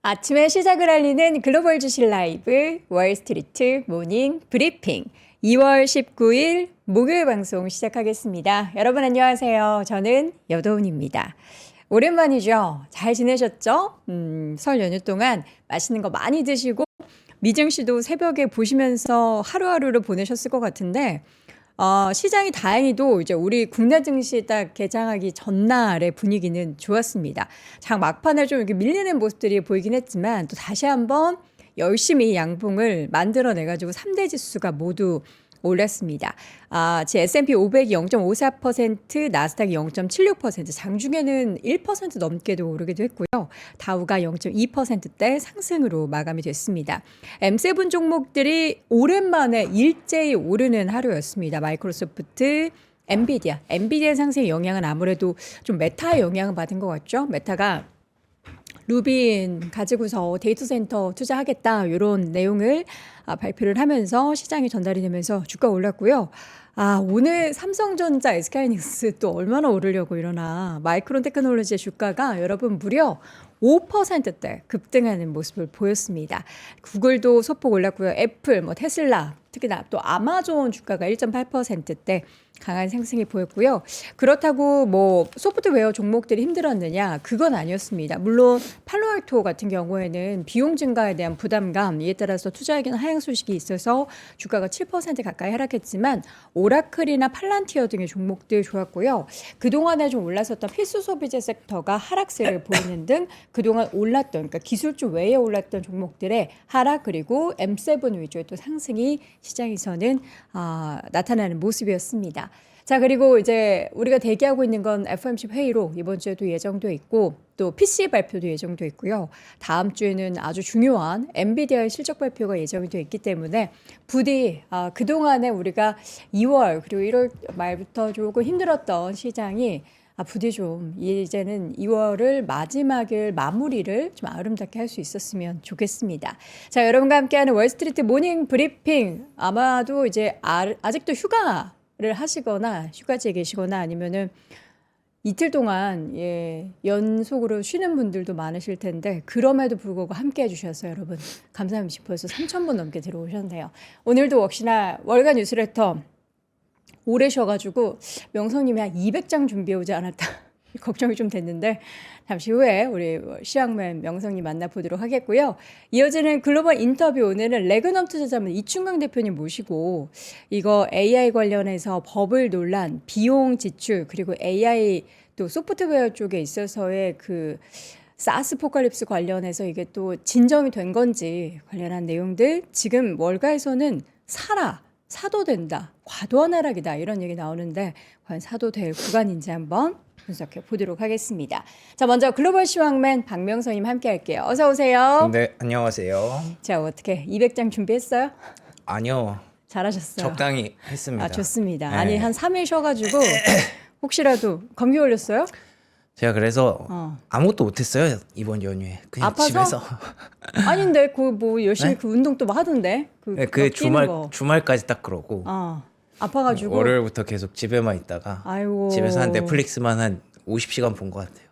아침의 시작을 알리는 글로벌 주식 라이브 월스트리트 모닝 브리핑 2월 19일 목요일 방송 시작하겠습니다. 여러분 안녕하세요. 저는 여도은입니다. 오랜만이죠. 잘 지내셨죠? 설 연휴 동안 맛있는 거 많이 드시고 미정 씨도 새벽에 보시면서 하루하루를 보내셨을 것 같은데 시장이 다행히도 이제 우리 국내 증시 딱 개장하기 전날의 분위기는 좋았습니다. 장 막판에 좀 이렇게 밀리는 모습들이 보이긴 했지만 또 다시 한번 열심히 양봉을 만들어내가지고 3대 지수가 모두 올랐습니다. 제 S&P 500이 0.54%, 나스닥이 0.76%, 장중에는 1% 넘게도 오르기도 했고요. 다우가 0.2%대 상승으로 마감이 됐습니다. M7 종목들이 오랜만에 일제히 오르는 하루였습니다. 마이크로소프트, 엔비디아 상승의 영향은 아무래도 좀 메타의 영향을 받은 것 같죠. 메타가 루빈 가지고서 데이터 센터 투자하겠다 이런 내용을 발표를 하면서 시장에 전달이 되면서 주가 올랐고요. 오늘 삼성전자, SK하이닉스 또 얼마나 오르려고 이러나 마이크론 테크놀로지의 주가가 여러분 무려 5%대 급등하는 모습을 보였습니다. 구글도 소폭 올랐고요. 애플, 테슬라, 특히나 또 아마존 주가가 1.8%대 강한 상승이 보였고요. 그렇다고 소프트웨어 종목들이 힘들었느냐? 그건 아니었습니다. 물론 팔로알토 같은 경우에는 비용 증가에 대한 부담감, 이에 따라서 투자액은 하향 소식이 있어서 주가가 7% 가까이 하락했지만 오라클이나 팔란티어 등의 종목들 좋았고요. 그동안에 좀 올랐었던 필수 소비재 섹터가 하락세를 보이는 등 그동안 올랐던, 그러니까 기술주 외에 올랐던 종목들의 하락, 그리고 M7 위주의 또 상승이 시장에서는 나타나는 모습이었습니다. 자, 그리고 이제 우리가 대기하고 있는 건 FOMC 회의로 이번 주에도 예정돼 있고 또 PC 발표도 예정돼 있고요. 다음 주에는 아주 중요한 엔비디아의 실적 발표가 예정이 돼 있기 때문에 부디 그동안에 우리가 2월 그리고 1월 말부터 조금 힘들었던 시장이 부디 좀 이제는 2월을 마무리를 좀 아름답게 할 수 있었으면 좋겠습니다. 자, 여러분과 함께하는 월스트리트 모닝 브리핑, 아마도 이제 아직도 휴가를 하시거나 휴가지에 계시거나 아니면은 이틀 동안 연속으로 쉬는 분들도 많으실 텐데 그럼에도 불구하고 함께 해주셔서 여러분 감사합니다. 벌써 3,000분 넘게 들어오셨네요. 오늘도 역시나 월간 뉴스레터 오래 쉬어가지고 명성님이 한 200장 준비해 오지 않았다 걱정이 좀 됐는데 잠시 후에 우리 시황맨 명성님 만나보도록 하겠고요. 이어지는 글로벌 인터뷰, 오늘은 레그넘 투자자문 이충강 대표님 모시고 이거 AI 관련해서 버블 논란, 비용 지출, 그리고 AI 또 소프트웨어 쪽에 있어서의 그 사스 포칼립스 관련해서 이게 또 진정이 된 건지 관련한 내용들, 지금 월가에서는 사도 된다, 과도한 하락이다 이런 얘기 나오는데 과연 사도 될 구간인지 한번 분석해 보도록 하겠습니다. 자, 먼저 글로벌 시황맨 박명선님 함께 할게요. 어서 오세요. 네, 안녕하세요. 자, 어떻게 200장 준비했어요? 아니요. 잘하셨어요. 적당히 했습니다. 좋습니다. 네. 아니 한 3일 쉬어가지고 혹시라도 감기 걸렸어요? 제가 그래서 아무것도 못했어요 이번 연휴에. 그냥 아파서? 집에서. 아닌데 열심히 네? 그 운동 또 하던데. 그 뛰는 거. 주말까지 딱 그러고 아파가지고. 월요일부터 계속 집에만 있다가 아이고. 집에서 한 넷플릭스만 한 50시간 본 것 같아요.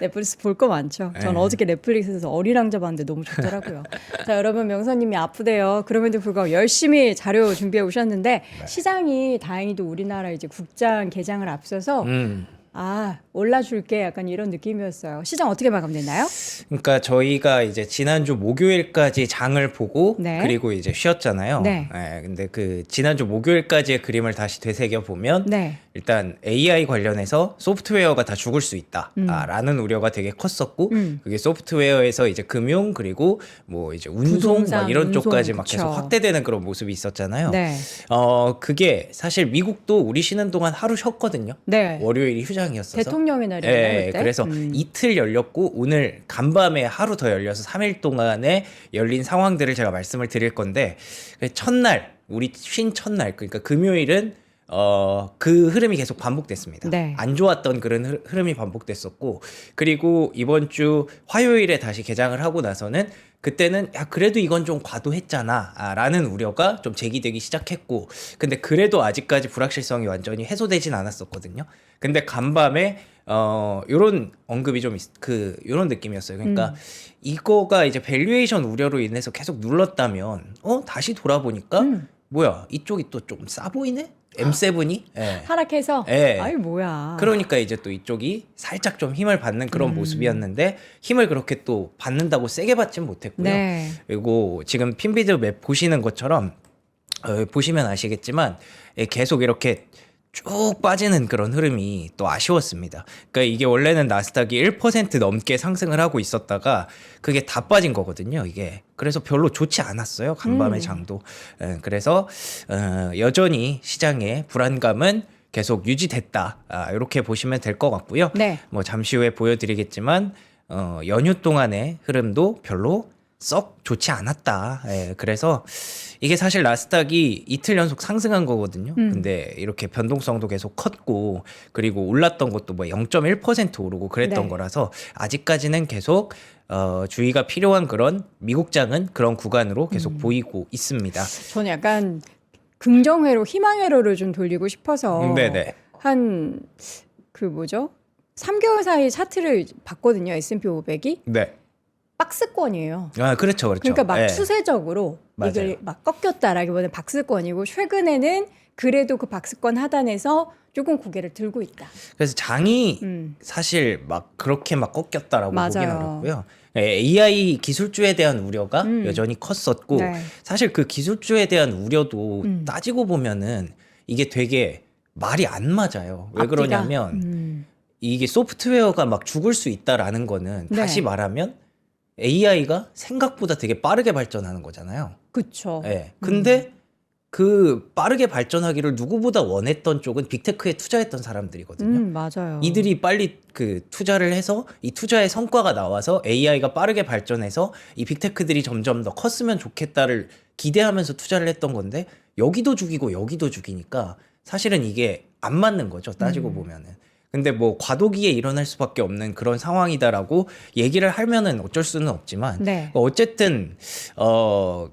넷플릭스 볼 거 많죠. 전 어저께 넷플릭스에서 어리랑자 봤는데 너무 좋더라고요. 자, 여러분 명선님이 아프대요. 그럼에도 불구하고 열심히 자료 준비해 오셨는데 시장이 다행히도 우리나라 이제 국장 개장을 앞서서 올라줄게 약간 이런 느낌이었어요. 시장 어떻게 마감됐나요? 그러니까 저희가 이제 지난주 목요일까지 장을 보고 네. 그리고 이제 쉬었잖아요. 네. 근데 그 지난주 목요일까지의 그림을 다시 되새겨 보면 네. 일단 AI 관련해서 소프트웨어가 다 죽을 수 있다라는 우려가 되게 컸었고 그게 소프트웨어에서 이제 금융 그리고 뭐 이제 운송 막 이런 쪽까지 막 계속 확대되는 그런 모습이 있었잖아요. 네. 그게 사실 미국도 우리 쉬는 동안 하루 쉬었거든요. 네. 월요일이 휴장이었어서. 대통령의 날이었나요? 네, 그때? 그래서 이틀 열렸고 오늘 간밤에 하루 더 열려서 3일 동안에 열린 상황들을 제가 말씀을 드릴 건데 첫날 우리 쉰 첫날 그러니까 금요일은 그 흐름이 계속 반복됐습니다. 네. 안 좋았던 그런 흐름이 반복됐었고 그리고 이번 주 화요일에 다시 개장을 하고 나서는 그때는 야 그래도 이건 좀 과도했잖아 라는 우려가 좀 제기되기 시작했고 근데 그래도 아직까지 불확실성이 완전히 해소되진 않았었거든요. 근데 간밤에 요런 언급이 좀 요런 느낌이었어요. 그러니까 이거가 이제 밸류에이션 우려로 인해서 계속 눌렀다면 다시 돌아보니까 뭐야 이쪽이 또 좀 싸 보이네? M7이? 예. 하락해서 예. 아이 뭐야. 그러니까 이제 또 이쪽이 살짝 좀 힘을 받는 그런 모습이었는데 힘을 그렇게 또 받는다고 세게 받진 못했고요. 네. 그리고 지금 핀비드 맵 보시는 것처럼 보시면 아시겠지만 계속 이렇게 쭉 빠지는 그런 흐름이 또 아쉬웠습니다. 그러니까 이게 원래는 나스닥이 1% 넘게 상승을 하고 있었다가 그게 다 빠진 거거든요. 이게 그래서 별로 좋지 않았어요. 간밤의 장도. 그래서 여전히 시장의 불안감은 계속 유지됐다. 이렇게 보시면 될 것 같고요. 네. 뭐 잠시 후에 보여드리겠지만 연휴 동안의 흐름도 별로 썩 좋지 않았다. 그래서 이게 사실 나스닥이 이틀 연속 상승한 거거든요. 근데 이렇게 변동성도 계속 컸고 그리고 올랐던 것도 뭐 0.1% 오르고 그랬던 네. 거라서 아직까지는 계속 주의가 필요한 그런 미국장은 그런 구간으로 계속 보이고 있습니다. 저는 약간 긍정회로 희망회로를 좀 돌리고 싶어서 네네. 한 그 뭐죠? 3개월 사이 차트를 봤거든요. S&P 500이 네. 박스권이에요. 그렇죠, 그렇죠. 그러니까 막 예. 추세적으로 맞아요. 이걸 막 꺾였다라기보다는 박스권이고 최근에는 그래도 그 박스권 하단에서 조금 고개를 들고 있다. 그래서 장이 음. 사실 막 그렇게 막 꺾였다라고 보기는 맞아요. 어렵고요. AI 기술주에 대한 우려가 여전히 컸었고 네. 사실 그 기술주에 대한 우려도 따지고 보면은 이게 되게 말이 안 맞아요. 왜 앞뒤가? 그러냐면 이게 소프트웨어가 막 죽을 수 있다라는 거는 네. 다시 말하면 AI가 생각보다 되게 빠르게 발전하는 거잖아요. 그쵸. 예. 근데 그 빠르게 발전하기를 누구보다 원했던 쪽은 빅테크에 투자했던 사람들이거든요. 맞아요. 이들이 빨리 그 투자를 해서 이 투자의 성과가 나와서 AI가 빠르게 발전해서 이 빅테크들이 점점 더 컸으면 좋겠다를 기대하면서 투자를 했던 건데 여기도 죽이고 여기도 죽이니까 사실은 이게 안 맞는 거죠. 따지고 보면은. 근데 뭐 과도기에 일어날 수밖에 없는 그런 상황이다라고 얘기를 하면은 어쩔 수는 없지만 네. 어쨌든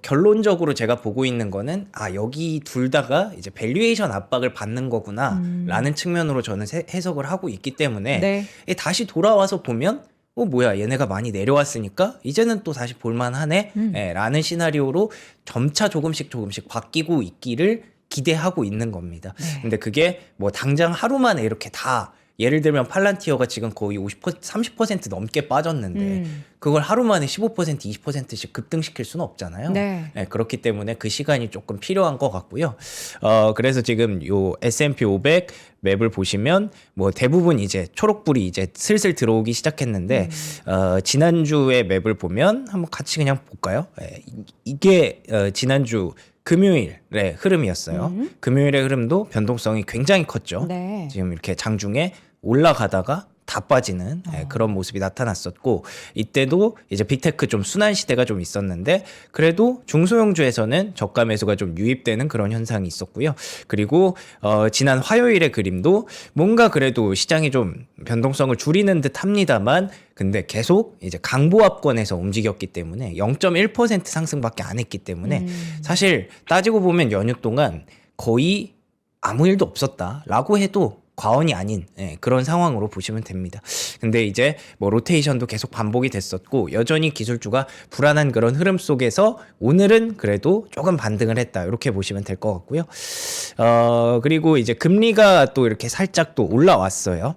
결론적으로 제가 보고 있는 거는 여기 둘 다가 이제 밸류에이션 압박을 받는 거구나라는 측면으로 저는 해석을 하고 있기 때문에 네. 다시 돌아와서 보면 뭐야 얘네가 많이 내려왔으니까 이제는 또 다시 볼만하네 라는 시나리오로 점차 조금씩 바뀌고 있기를 기대하고 있는 겁니다. 근데 그게 뭐 당장 하루 만에 이렇게 다 예를 들면 팔란티어가 지금 거의 30% 넘게 빠졌는데 그걸 하루 만에 15% 20%씩 급등시킬 수는 없잖아요. 네. 그렇기 때문에 그 시간이 조금 필요한 것 같고요. 그래서 지금 요 S&P 500 맵을 보시면 뭐 대부분 이제 초록불이 이제 슬슬 들어오기 시작했는데 지난주의 맵을 보면 한번 같이 그냥 볼까요? 이게 지난주 금요일의 흐름이었어요. 금요일의 흐름도 변동성이 굉장히 컸죠. 네. 지금 이렇게 장중에 올라가다가 다 빠지는 그런 모습이 나타났었고 이때도 이제 빅테크 좀 순환 시대가 좀 있었는데 그래도 중소형주에서는 저가 매수가 좀 유입되는 그런 현상이 있었고요. 그리고 지난 화요일의 그림도 뭔가 그래도 시장이 좀 변동성을 줄이는 듯 합니다만 근데 계속 이제 강보합권에서 움직였기 때문에 0.1% 상승밖에 안 했기 때문에 사실 따지고 보면 연휴 동안 거의 아무 일도 없었다라고 해도 과언이 아닌 그런 상황으로 보시면 됩니다. 근데 이제 뭐 로테이션도 계속 반복이 됐었고 여전히 기술주가 불안한 그런 흐름 속에서 오늘은 그래도 조금 반등을 했다 이렇게 보시면 될 것 같고요. 그리고 이제 금리가 또 이렇게 살짝 또 올라왔어요.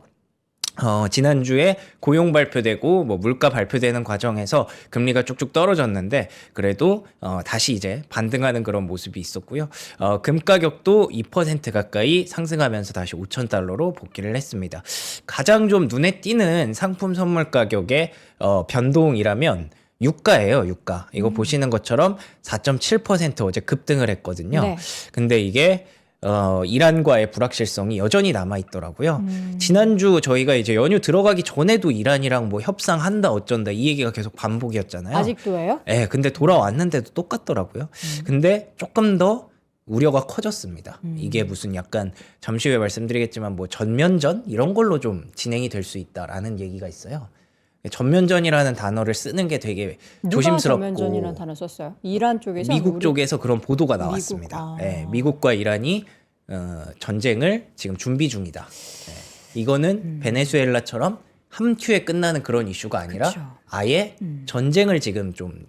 지난주에 고용 발표되고 뭐 물가 발표되는 과정에서 금리가 쭉쭉 떨어졌는데 그래도 다시 이제 반등하는 그런 모습이 있었고요. 금 가격도 2% 가까이 상승하면서 다시 5,000달러로 복귀를 했습니다. 가장 좀 눈에 띄는 상품 선물 가격의 변동이라면 유가예요, 유가. 이거 보시는 것처럼 4.7% 어제 급등을 했거든요. 네. 근데 이게 이란과의 불확실성이 여전히 남아 있더라고요. 지난주 저희가 이제 연휴 들어가기 전에도 이란이랑 뭐 협상한다 어쩐다 이 얘기가 계속 반복이었잖아요. 아직도예요? 네, 근데 돌아왔는데도 똑같더라고요. 근데 조금 더 우려가 커졌습니다. 이게 무슨 약간 잠시 후에 말씀드리겠지만 뭐 전면전 이런 걸로 좀 진행이 될 수 있다라는 얘기가 있어요. 전면전이라는 단어를 쓰는 게 되게 누가 조심스럽고 전면전이라는 단어 썼어요? 이란 쪽에서? 미국 쪽에서 그런 보도가 나왔습니다. 아. 네, 미국과 이란이 전쟁을 지금 준비 중이다. 네, 이거는 베네수엘라처럼 한 큐에 끝나는 그런 이슈가 아니라 그쵸. 아예 전쟁을 지금 좀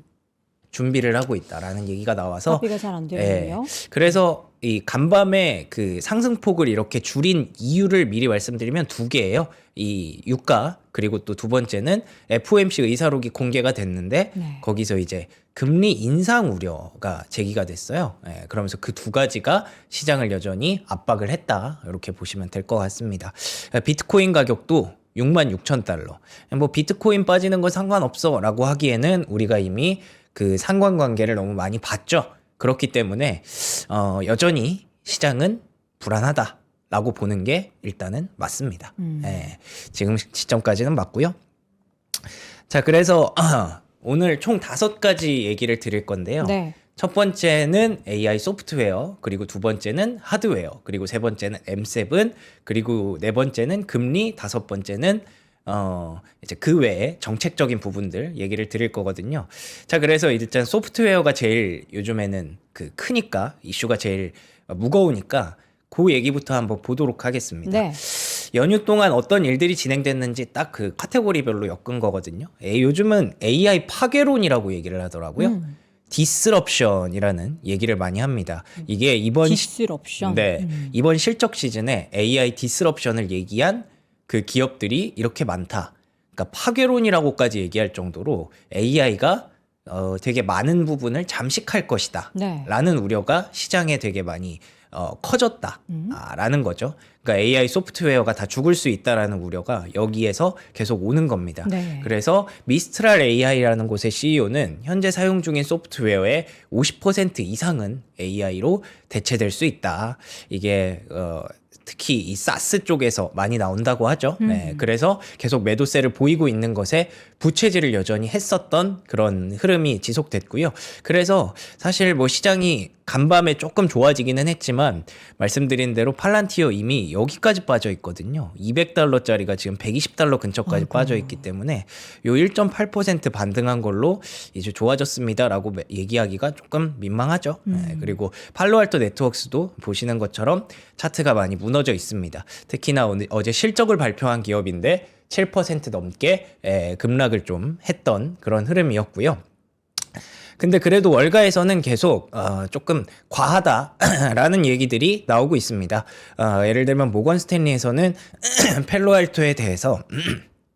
준비를 하고 있다라는 얘기가 나와서 합의가 잘 안 되는군요. 그래서 이 간밤에 그 상승폭을 이렇게 줄인 이유를 미리 말씀드리면 두 개예요. 이 유가 그리고 또 두 번째는 FOMC 의사록이 공개가 됐는데 네. 거기서 이제 금리 인상 우려가 제기가 됐어요. 그러면서 그 두 가지가 시장을 여전히 압박을 했다. 이렇게 보시면 될 것 같습니다. 비트코인 가격도 66,000달러. 뭐 비트코인 빠지는 건 상관없어라고 하기에는 우리가 이미 그 상관관계를 너무 많이 봤죠. 그렇기 때문에 여전히 시장은 불안하다라고 보는 게 일단은 맞습니다. 지금 시점까지는 맞고요. 자, 그래서 오늘 총 5가지 얘기를 드릴 건데요. 네. 첫 번째는 AI 소프트웨어, 그리고 두 번째는 하드웨어, 그리고 세 번째는 M7, 그리고 네 번째는 금리, 다섯 번째는 이제 그 외에 정책적인 부분들 얘기를 드릴 거거든요. 자, 그래서 일단 소프트웨어가 제일 요즘에는 그 크니까 이슈가 제일 무거우니까 그 얘기부터 한번 보도록 하겠습니다. 네. 연휴 동안 어떤 일들이 진행됐는지 딱 그 카테고리별로 엮은 거거든요. 요즘은 AI 파괴론이라고 얘기를 하더라고요. 디스럽션이라는 얘기를 많이 합니다. 이게 디스럽션. 이번 실적 시즌에 AI 디스럽션을 얘기한 그 기업들이 이렇게 많다. 그러니까 파괴론이라고까지 얘기할 정도로 AI가 되게 많은 부분을 잠식할 것이다. 네. 라는 우려가 시장에 되게 많이 커졌다. 라는 거죠. 그러니까 AI 소프트웨어가 다 죽을 수 있다라는 우려가 여기에서 계속 오는 겁니다. 네. 그래서 미스트랄 AI라는 곳의 CEO는 현재 사용 중인 소프트웨어의 50% 이상은 AI로 대체될 수 있다. 이게 특히 이 사스 쪽에서 많이 나온다고 하죠. 네, 그래서 계속 매도세를 보이고 있는 것에 부채질을 여전히 했었던 그런 흐름이 지속됐고요. 그래서 사실 뭐 시장이 간밤에 조금 좋아지기는 했지만 말씀드린 대로 팔란티어 이미 여기까지 빠져 있거든요. 200달러짜리가 지금 120달러 근처까지 빠져 있기 때문에 요 1.8% 반등한 걸로 이제 좋아졌습니다라고 얘기하기가 조금 민망하죠. 네, 그리고 팔로알토 네트워크스도 보시는 것처럼 차트가 많이 무너져 있습니다. 특히나 어제 실적을 발표한 기업인데 7% 넘게 급락을 좀 했던 그런 흐름이었고요. 근데 그래도 월가에서는 계속 조금 과하다라는 얘기들이 나오고 있습니다. 예를 들면 모건 스탠리에서는 펠로알토에 대해서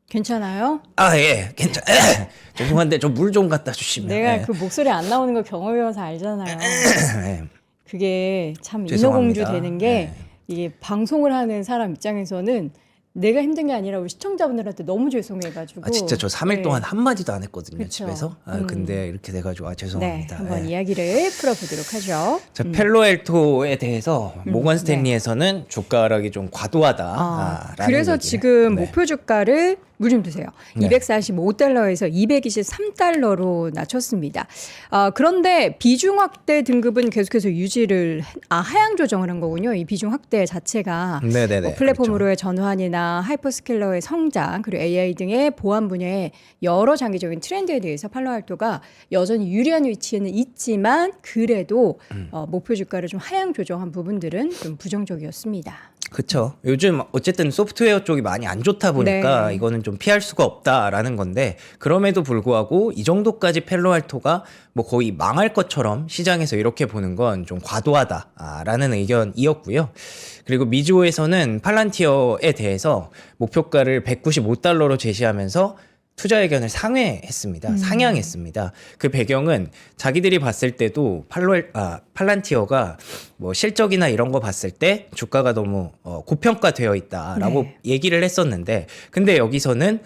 괜찮아요? 예, 죄송한데 저 물 좀 갖다 주시면. 내가 그 목소리 안 나오는 거 경험해봐서 알잖아요. 그게 참 죄송합니다. 인어공주 되는 게 이게 방송을 하는 사람 입장에서는 내가 힘든 게 아니라 우리 시청자분들한테 너무 죄송해가지고. 진짜 저 3일 동안 한마디도 안 했거든요. 그쵸. 집에서. 근데 이렇게 돼가지고 네, 죄송합니다. 한번 이야기를 풀어보도록 하죠. 자, 펠로알토에 대해서 모건 스탠리에서는 주가 하락이 좀 과도하다. 그래서 지금 목표 주가를 물 좀 드세요. 네. 245달러에서 223달러로 낮췄습니다. 그런데 비중 확대 등급은 계속해서 유지를 하향 조정을 한 거군요. 이 비중 확대 자체가 네네네. 플랫폼으로의 전환이나 하이퍼스케일러의 성장 그리고 AI 등의 보안 분야의 여러 장기적인 트렌드에 대해서 팔로알토가 여전히 유리한 위치에는 있지만 그래도 목표 주가를 좀 하향 조정한 부분들은 좀 부정적이었습니다. 그렇죠. 요즘 어쨌든 소프트웨어 쪽이 많이 안 좋다 보니까 네. 이거는 좀 피할 수가 없다라는 건데 그럼에도 불구하고 이 정도까지 펠로알토가 뭐 거의 망할 것처럼 시장에서 이렇게 보는 건 좀 과도하다라는 의견이었고요. 그리고 미주호에서는 팔란티어에 대해서 목표가를 195달러로 제시하면서 투자 의견을 상회했습니다. 상향했습니다. 그 배경은 자기들이 봤을 때도 팔란티어가 뭐 실적이나 이런 거 봤을 때 주가가 너무 고평가되어 있다라고 네. 얘기를 했었는데 근데 여기서는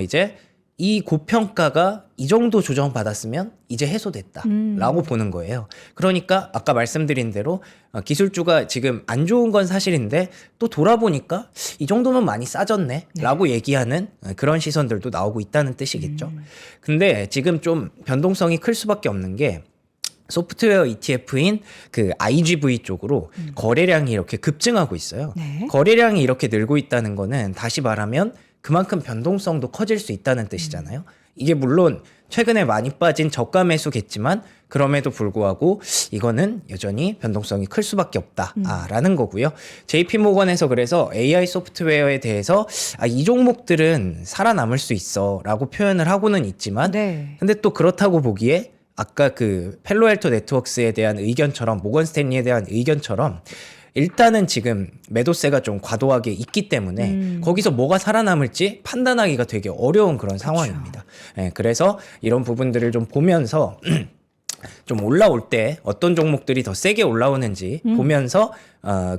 이제 이 고평가가 이 정도 조정받았으면 이제 해소됐다라고 보는 거예요. 그러니까 아까 말씀드린 대로 기술주가 지금 안 좋은 건 사실인데 또 돌아보니까 이 정도면 많이 싸졌네라고 얘기하는 그런 시선들도 나오고 있다는 뜻이겠죠. 근데 지금 좀 변동성이 클 수밖에 없는 게 소프트웨어 ETF인 그 IGV 쪽으로 거래량이 이렇게 급증하고 있어요. 네. 거래량이 이렇게 늘고 있다는 거는 다시 말하면 그만큼 변동성도 커질 수 있다는 뜻이잖아요. 이게 물론 최근에 많이 빠진 저가 매수겠지만 그럼에도 불구하고 이거는 여전히 변동성이 클 수밖에 없다라는 거고요. JP모건에서 그래서 AI 소프트웨어에 대해서 이 종목들은 살아남을 수 있어라고 표현을 하고는 있지만 네. 근데 또 그렇다고 보기에 아까 그 펠로알토 네트워크스에 대한 의견처럼 모건 스탠리에 대한 의견처럼 일단은 지금 매도세가 좀 과도하게 있기 때문에 거기서 뭐가 살아남을지 판단하기가 되게 어려운 그런 상황입니다. 예, 그래서 이런 부분들을 좀 보면서 좀 올라올 때 어떤 종목들이 더 세게 올라오는지 보면서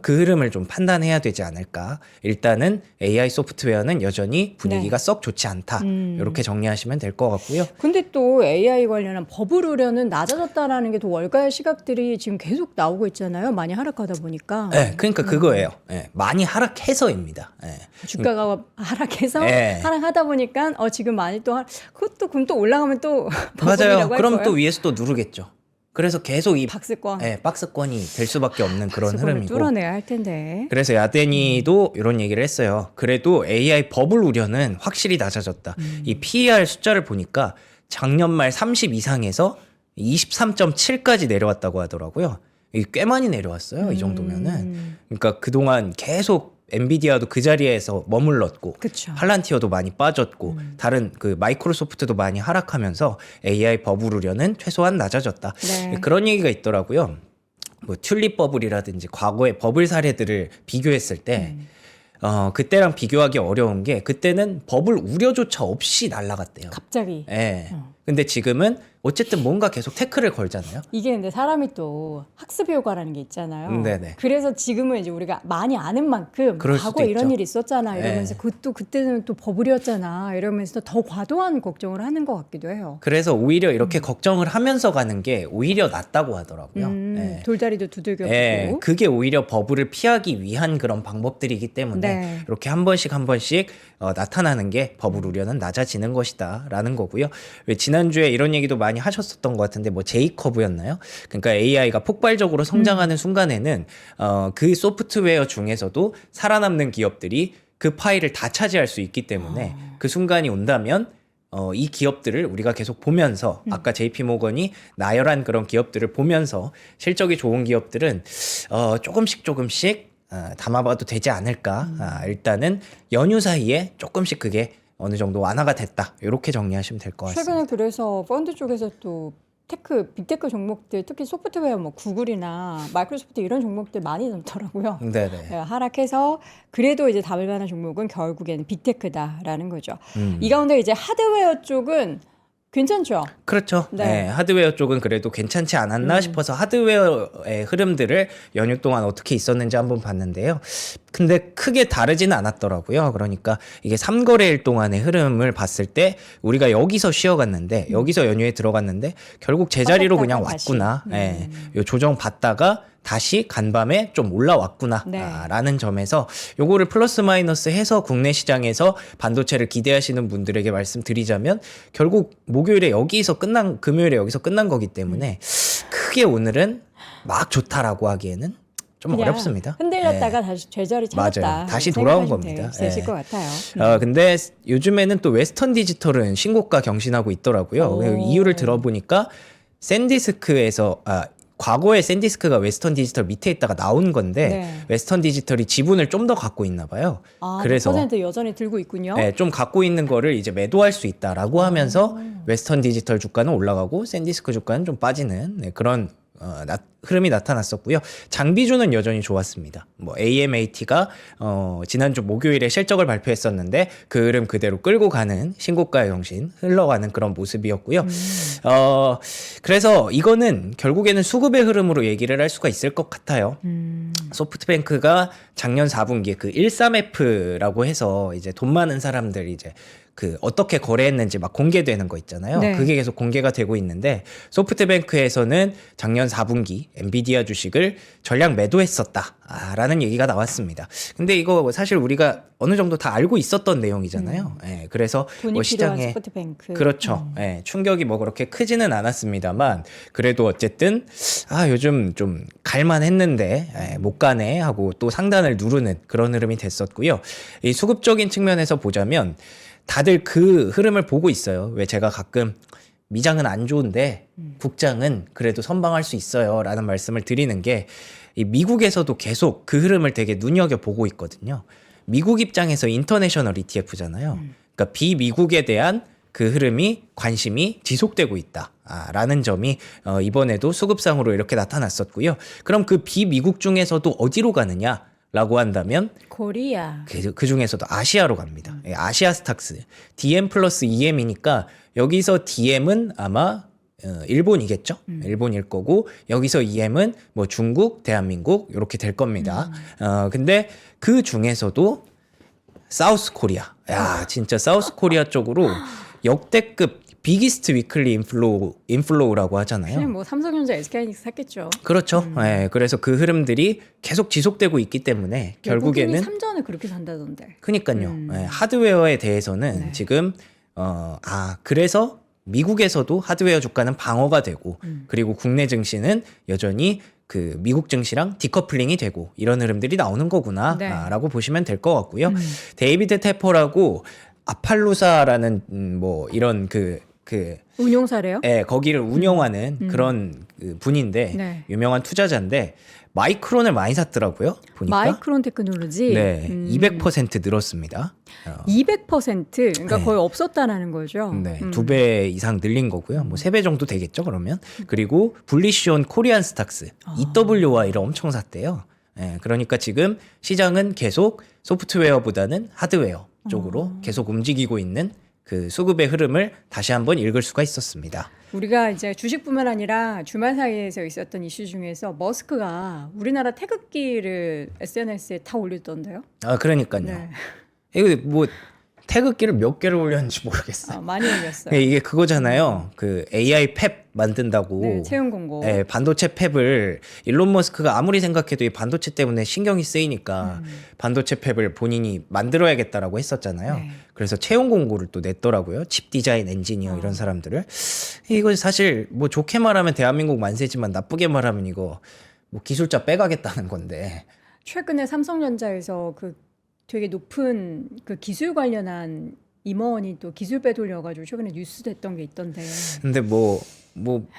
그 흐름을 좀 판단해야 되지 않을까. 일단은 AI 소프트웨어는 여전히 분위기가 썩 좋지 않다. 이렇게 정리하시면 될 것 같고요. 근데 또 AI 관련한 버블 우려는 낮아졌다라는 게 또 월가의 시각들이 지금 계속 나오고 있잖아요. 많이 하락하다 보니까. 네, 그러니까 그거예요. 예, 많이 하락해서입니다. 예. 주가가 하락해서 네. 하락하다 보니까 지금 많이 또 그것도 그럼 또 올라가면 또 맞아요. 버블이라고 할 그럼 거예요? 또 위에서 또 누르겠죠. 그래서 계속 이 박스권. 예, 박스권이 될 수밖에 없는 그런 박스권을 흐름이고. 뚫어내야 할 텐데. 그래서 야데니도 이런 얘기를 했어요. 그래도 AI 버블 우려는 확실히 낮아졌다. 이 PER 숫자를 보니까 작년 말 30 이상에서 23.7까지 내려왔다고 하더라고요. 이게 꽤 많이 내려왔어요. 이 정도면은. 그러니까 그동안 계속 엔비디아도 그 자리에서 머물렀고 그쵸. 팔란티어도 많이 빠졌고 다른 그 마이크로소프트도 많이 하락하면서 AI 버블 우려는 최소한 낮아졌다. 네. 그런 얘기가 있더라고요. 뭐 튤립 버블이라든지 과거의 버블 사례들을 비교했을 때 그때랑 비교하기 어려운 게 그때는 버블 우려조차 없이 날아갔대요. 갑자기. 예. 근데 지금은 어쨌든 뭔가 계속 태클을 걸잖아요. 이게 근데 사람이 또 학습 효과라는 게 있잖아요. 네네. 그래서 지금은 이제 우리가 많이 아는 만큼 그럴 수도 과거에 이런 있죠. 일이 있었잖아 이러면서 네. 그것도 그때는 또 버블이었잖아 이러면서 더 과도한 걱정을 하는 것 같기도 해요. 그래서 오히려 이렇게 걱정을 하면서 가는 게 오히려 낫다고 하더라고요. 예. 돌다리도 두들겨보고. 예, 그게 오히려 버블을 피하기 위한 그런 방법들이기 때문에 네. 이렇게 한 번씩 나타나는 게 버블 우려는 낮아지는 것이다라는 거고요. 왜 지난주에 이런 얘기도 많이 하셨었던 것 같은데 뭐 제이커브였나요? 그러니까 AI가 폭발적으로 성장하는 순간에는 그 소프트웨어 중에서도 살아남는 기업들이 그 파일을 다 차지할 수 있기 때문에 그 순간이 온다면 이 기업들을 우리가 계속 보면서 아까 JP모건이 나열한 그런 기업들을 보면서 실적이 좋은 기업들은 조금씩 담아봐도 되지 않을까. 일단은 연휴 사이에 조금씩 그게 어느 정도 완화가 됐다. 이렇게 정리하시면 될 것 같습니다. 최근에 그래서 펀드 쪽에서 또 빅테크 종목들 특히 소프트웨어 뭐 구글이나 마이크로소프트 이런 종목들 많이 넣더라고요. 네네. 예, 하락해서 그래도 이제 담을 만한 종목은 결국에는 빅테크다라는 거죠. 이 가운데 이제 하드웨어 쪽은 괜찮죠? 그렇죠. 네. 네, 하드웨어 쪽은 그래도 괜찮지 않았나 싶어서 하드웨어의 흐름들을 연휴 동안 어떻게 있었는지 한번 봤는데요. 근데 크게 다르지는 않았더라고요. 그러니까 이게 3거래일 동안의 흐름을 봤을 때 우리가 여기서 쉬어갔는데 여기서 연휴에 들어갔는데 결국 제자리로 그냥 다시. 왔구나. 예, 요 조정 받다가 다시 간밤에 좀 올라왔구나 네. 라는 점에서 요거를 플러스 마이너스 해서 국내 시장에서 반도체를 기대하시는 분들에게 말씀드리자면 결국 목요일에 금요일에 여기서 끝난 거기 때문에 크게 오늘은 막 좋다라고 하기에는 좀 그냥 어렵습니다. 흔들렸다가 다시 제자리 찾았다. 맞아요. 다시 이렇게 돌아온 생각하시면 겁니다. 되실 예. 것 같아요. 근데 요즘에는 또 웨스턴 디지털은 신고가 경신하고 있더라고요. 오. 이유를 들어보니까 샌디스크에서 과거에 샌디스크가 웨스턴 디지털 밑에 있다가 나온 건데 네. 웨스턴 디지털이 지분을 좀 더 갖고 있나 봐요. 그래서 100% 여전히 들고 있군요. 네, 좀 갖고 있는 거를 이제 매도할 수 있다라고 하면서 웨스턴 디지털 주가는 올라가고 샌디스크 주가는 좀 빠지는 그런 흐름이 나타났었고요. 장비주는 여전히 좋았습니다. 뭐 AMAT가 지난주 목요일에 실적을 발표했었는데 그 흐름 그대로 끌고 가는 신고가의 경신 흘러가는 그런 모습이었고요. 그래서 이거는 결국에는 수급의 흐름으로 얘기를 할 수가 있을 것 같아요. 소프트뱅크가 작년 4분기에 그 13F라고 해서 이제 돈 많은 사람들 이제 그 어떻게 거래했는지 막 공개되는 거 있잖아요. 네. 그게 계속 공개가 되고 있는데 소프트뱅크에서는 작년 4분기 엔비디아 주식을 전량 매도했었다라는 얘기가 나왔습니다. 근데 이거 사실 우리가 어느 정도 다 알고 있었던 내용이잖아요. 예, 그래서 돈이 뭐 필요한 시장에 소프트뱅크. 그렇죠. 예, 충격이 뭐 그렇게 크지는 않았습니다만 그래도 어쨌든 요즘 좀 갈만했는데 못 가네 하고 또 상단을 누르는 그런 흐름이 됐었고요. 이 수급적인 측면에서 보자면 다들 그 흐름을 보고 있어요. 왜 제가 가끔 미장은 안 좋은데 국장은 그래도 선방할 수 있어요라는 말씀을 드리는 게 이 미국에서도 계속 그 흐름을 되게 눈여겨 보고 있거든요. 미국 입장에서 인터내셔널 ETF잖아요. 그러니까 비미국에 대한 그 흐름이 관심이 지속되고 있다라는 점이 이번에도 수급상으로 이렇게 나타났었고요. 그럼 그 비미국 중에서도 어디로 가느냐라고 한다면 코리아. 그 중에서도 아시아로 갑니다. 예, 아시아 스탁스 DM 플러스 EM이니까 여기서 DM은 아마 일본이겠죠. 일본일 거고 여기서 EM은 뭐 중국, 대한민국 이렇게 될 겁니다. 근데 그 중에서도 사우스 코리아. 야, 진짜 사우스 코리아 쪽으로 역대급 비기스트 위클리 인플로우라고 하잖아요. 그냥 뭐 삼성전자, SK하이닉스 샀겠죠. 그렇죠. 예, 그래서 그 흐름들이 계속 지속되고 있기 때문에 결국에는 삼전을 그렇게 산다던데. 그니까요. 예, 하드웨어에 대해서는 네. 지금 그래서 미국에서도 하드웨어 주가는 방어가 되고 그리고 국내 증시는 여전히 그 미국 증시랑 디커플링이 되고 이런 흐름들이 나오는 거구나라고 네. 보시면 될 것 같고요. 데이비드 테퍼라고 아팔루사라는 뭐 이런 운용사래요? 거기를 운영하는 그런 그 분인데 네. 유명한 투자자인데 마이크론을 많이 샀더라고요. 보니까. 마이크론 테크놀로지. 네, 200% 늘었습니다. 200% 그러니까 네. 거의 없었다라는 거죠. 네, 2배 이상 늘린 거고요. 뭐 3배 정도 되겠죠, 그러면. 그리고 불리시온 코리안 스탁스, EWI를 엄청 샀대요. 예, 그러니까 지금 시장은 계속 소프트웨어보다는 하드웨어 쪽으로 계속 움직이고 있는 그 수급의 흐름을 다시 한번 읽을 수가 있었습니다. 우리가 이제 주식뿐만 아니라 주말 사이에서 있었던 이슈 중에서 머스크가 우리나라 태극기를 SNS에 다 올리던데요. 아, 그러니까요. 네. 이거 뭐 태극기를 몇 개를 올렸는지 모르겠어요. 많이 올렸어요. 이게 그거잖아요. 그 AI 팹 만든다고. 네, 채용 공고. 네, 반도체 팹을 일론 머스크가 아무리 생각해도 이 반도체 때문에 신경이 쓰이니까 반도체 팹을 본인이 만들어야겠다라고 했었잖아요. 네. 그래서 채용 공고를 또 냈더라고요. 칩 디자인 엔지니어 이런 사람들을. 이거 사실 뭐 좋게 말하면 대한민국 만세지만 나쁘게 말하면 이거 뭐 기술자 빼가겠다는 건데. 최근에 삼성전자에서 그 되게 높은 그 기술 관련한 임원이 또 기술 빼돌려가지고 최근에 뉴스 됐던 게 있던데. 근데 뭐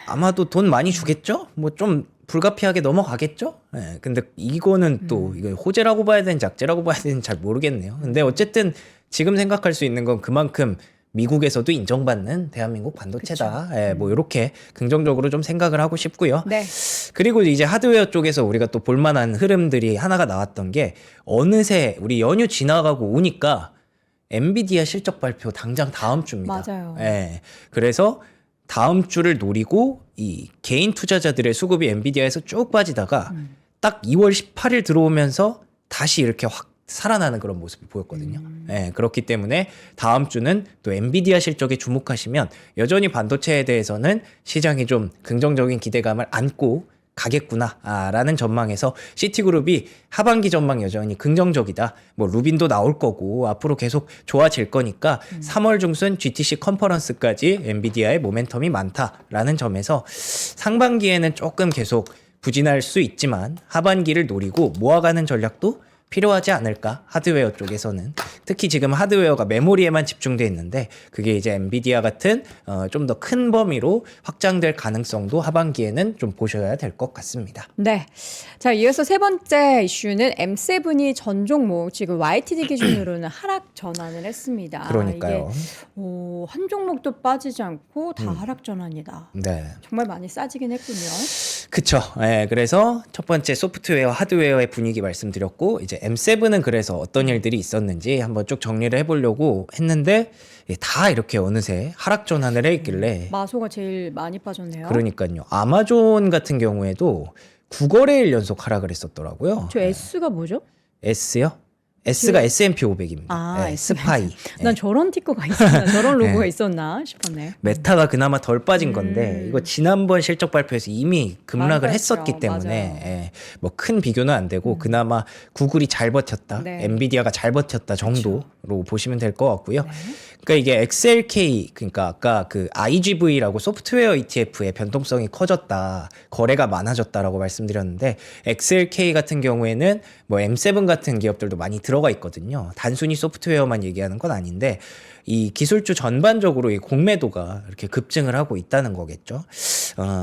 아마도 돈 많이 주겠죠? 뭐 좀 불가피하게 넘어가겠죠? 예. 근데 이거는 또 이거 호재라고 봐야 되는지 악재라고 봐야 되는지 잘 모르겠네요. 근데 어쨌든 지금 생각할 수 있는 건 그만큼 미국에서도 인정받는 대한민국 반도체다. 예, 뭐 이렇게 긍정적으로 좀 생각을 하고 싶고요. 네. 그리고 이제 하드웨어 쪽에서 우리가 또 볼만한 흐름들이 하나가 나왔던 게 어느새 우리 연휴 지나가고 오니까 엔비디아 실적 발표 당장 다음 주입니다. 맞아요. 예. 그래서 다음 주를 노리고 이 개인 투자자들의 수급이 엔비디아에서 쭉 빠지다가 딱 2월 18일 들어오면서 다시 이렇게 확 살아나는 그런 모습을 보였거든요. 예, 그렇기 때문에 다음 주는 또 엔비디아 실적에 주목하시면 여전히 반도체에 대해서는 시장이 좀 긍정적인 기대감을 안고 가겠구나라는 전망에서 시티그룹이 하반기 전망 여전히 긍정적이다. 뭐 루빈도 나올 거고 앞으로 계속 좋아질 거니까 3월 중순 GTC 컨퍼런스까지 엔비디아의 모멘텀이 많다라는 점에서 상반기에는 조금 계속 부진할 수 있지만 하반기를 노리고 모아가는 전략도 필요하지 않을까? 하드웨어 쪽에서는 특히 지금 하드웨어가 메모리에만 집중돼 있는데 그게 이제 엔비디아 같은 좀 더 큰 범위로 확장될 가능성도 하반기에는 좀 보셔야 될 것 같습니다. 네. 자, 이어서 세 번째 이슈는 M7이 전 종목 지금 YTD 기준으로는 하락 전환을 했습니다. 그러니까요. 이게 한 종목도 빠지지 않고 다 하락 전환이다. 네. 정말 많이 싸지긴 했군요. 그쵸. 예, 그래서 첫 번째 소프트웨어, 하드웨어의 분위기 말씀드렸고, 이제 M7은 그래서 어떤 일들이 있었는지 한번 쭉 정리를 해보려고 했는데, 다 이렇게 어느새 하락 전환을 해 있길래. 마소가 제일 많이 빠졌네요. 그러니까요. 아마존 같은 경우에도 9거래일 연속 하락을 했었더라고요. 저 S가 뭐죠? S요? S가 S&P 500입니다. 아, 예, S. 스파이. 난 저런 티커가 있었나, 저런 로고가 있었나 싶었네. 메타가 그나마 덜 빠진 건데 이거 지난번 실적 발표에서 이미 급락을 많이 했었기 빠졌죠. 때문에 맞아요. 예, 뭐 큰 비교는 안 되고 그나마 구글이 잘 버텼다, 네. 엔비디아가 잘 버텼다 정도로 보시면 될 것 같고요. 그러니까 이게 XLK 그러니까 아까 그 IGV라고 소프트웨어 ETF의 변동성이 커졌다, 거래가 많아졌다라고 말씀드렸는데 XLK 같은 경우에는 뭐 M7 같은 기업들도 많이 들어가 있거든요. 단순히 소프트웨어만 얘기하는 건 아닌데 이 기술주 전반적으로 이 공매도가 이렇게 급증을 하고 있다는 거겠죠.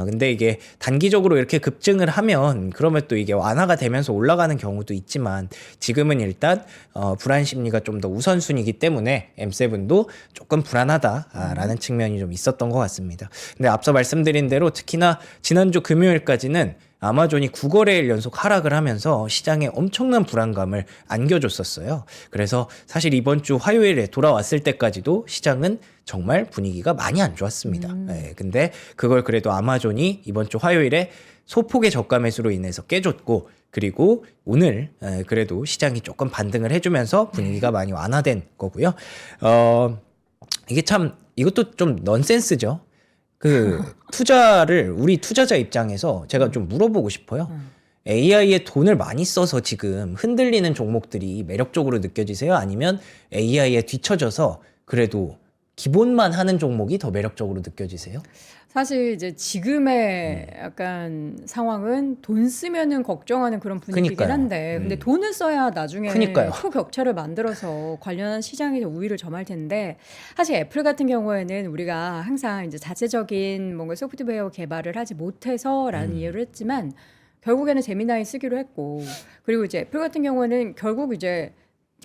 근데 이게 단기적으로 이렇게 급증을 하면 그러면 또 이게 완화가 되면서 올라가는 경우도 있지만 지금은 일단 불안 심리가 좀 더 우선순위이기 때문에 M7도 조금 불안하다라는 측면이 좀 있었던 것 같습니다. 근데 앞서 말씀드린 대로 특히나 지난주 금요일까지는 아마존이 9거래일 연속 하락을 하면서 시장에 엄청난 불안감을 안겨줬었어요. 그래서 사실 이번 주 화요일에 돌아왔을 때까지도 시장은 정말 분위기가 많이 안 좋았습니다. 네, 근데 그걸 그래도 아마존이 이번 주 화요일에 소폭의 저가 매수로 인해서 깨줬고 그리고 오늘 그래도 시장이 조금 반등을 해주면서 분위기가 많이 완화된 거고요. 이게 참 이것도 좀 넌센스죠. 그 투자를 우리 투자자 입장에서 제가 좀 물어보고 싶어요. AI에 돈을 많이 써서 지금 흔들리는 종목들이 매력적으로 느껴지세요? 아니면 AI에 뒤처져서 그래도 기본만 하는 종목이 더 매력적으로 느껴지세요? 사실 이제 지금의 약간 상황은 돈 쓰면은 걱정하는 그런 분위기긴 그니까요. 한데 근데 돈을 써야 나중에 그니까요. 초격차를 만들어서 관련한 시장이 우위를 점할 텐데 사실 애플 같은 경우에는 우리가 항상 이제 자체적인 뭔가 소프트웨어 개발을 하지 못해서라는 이유를 했지만 결국에는 제미나이 쓰기로 했고 그리고 이제 애플 같은 경우에는 결국 이제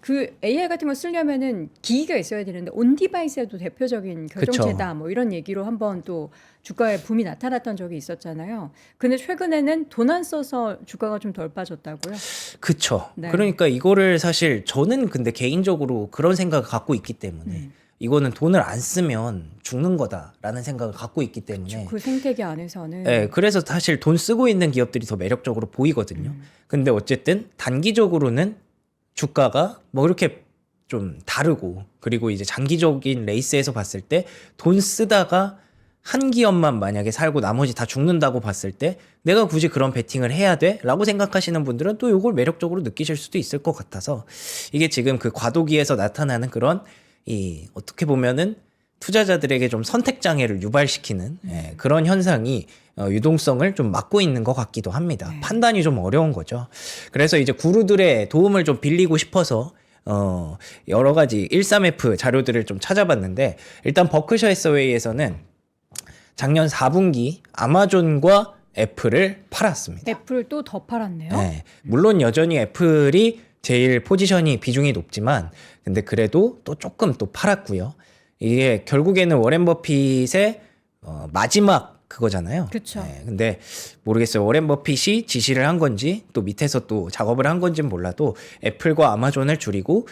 그 AI 같은 거 쓰려면은 기기가 있어야 되는데 온 디바이스에도 대표적인 결정체다 뭐 이런 얘기로 한번 또 주가에 붐이 나타났던 적이 있었잖아요. 근데 최근에는 돈 안 써서 주가가 좀 덜 빠졌다고요? 그쵸. 네. 그러니까 이거를 사실 저는 근데 개인적으로 그런 생각을 갖고 있기 때문에 이거는 돈을 안 쓰면 죽는 거다라는 생각을 갖고 있기 때문에 그 생태계 안에서는 네, 그래서 사실 돈 쓰고 있는 기업들이 더 매력적으로 보이거든요. 근데 어쨌든 단기적으로는 주가가 뭐 이렇게 좀 다르고 그리고 이제 장기적인 레이스에서 봤을 때 돈 쓰다가 한 기업만 만약에 살고 나머지 다 죽는다고 봤을 때 내가 굳이 그런 베팅을 해야 돼? 라고 생각하시는 분들은 또 이걸 매력적으로 느끼실 수도 있을 것 같아서 이게 지금 그 과도기에서 나타나는 그런 이 어떻게 보면은 투자자들에게 좀 선택 장애를 유발시키는 그런 현상이 유동성을 좀 막고 있는 것 같기도 합니다. 네. 판단이 좀 어려운 거죠. 그래서 이제 구루들의 도움을 좀 빌리고 싶어서 여러 가지 13F 자료들을 좀 찾아봤는데 일단 버크셔 해서웨이에서는 작년 4분기 아마존과 애플을 팔았습니다. 애플 또 더 팔았네요. 네, 물론 여전히 애플이 제일 포지션이 비중이 높지만 근데 그래도 또 조금 또 팔았고요. 이게 결국에는 워렌 버핏의 마지막 그거잖아요. 그쵸. 네, 근데 모르겠어요. 워렌 버핏이 지시를 한 건지 또 밑에서 또 작업을 한 건지는 몰라도 애플과 아마존을 줄이고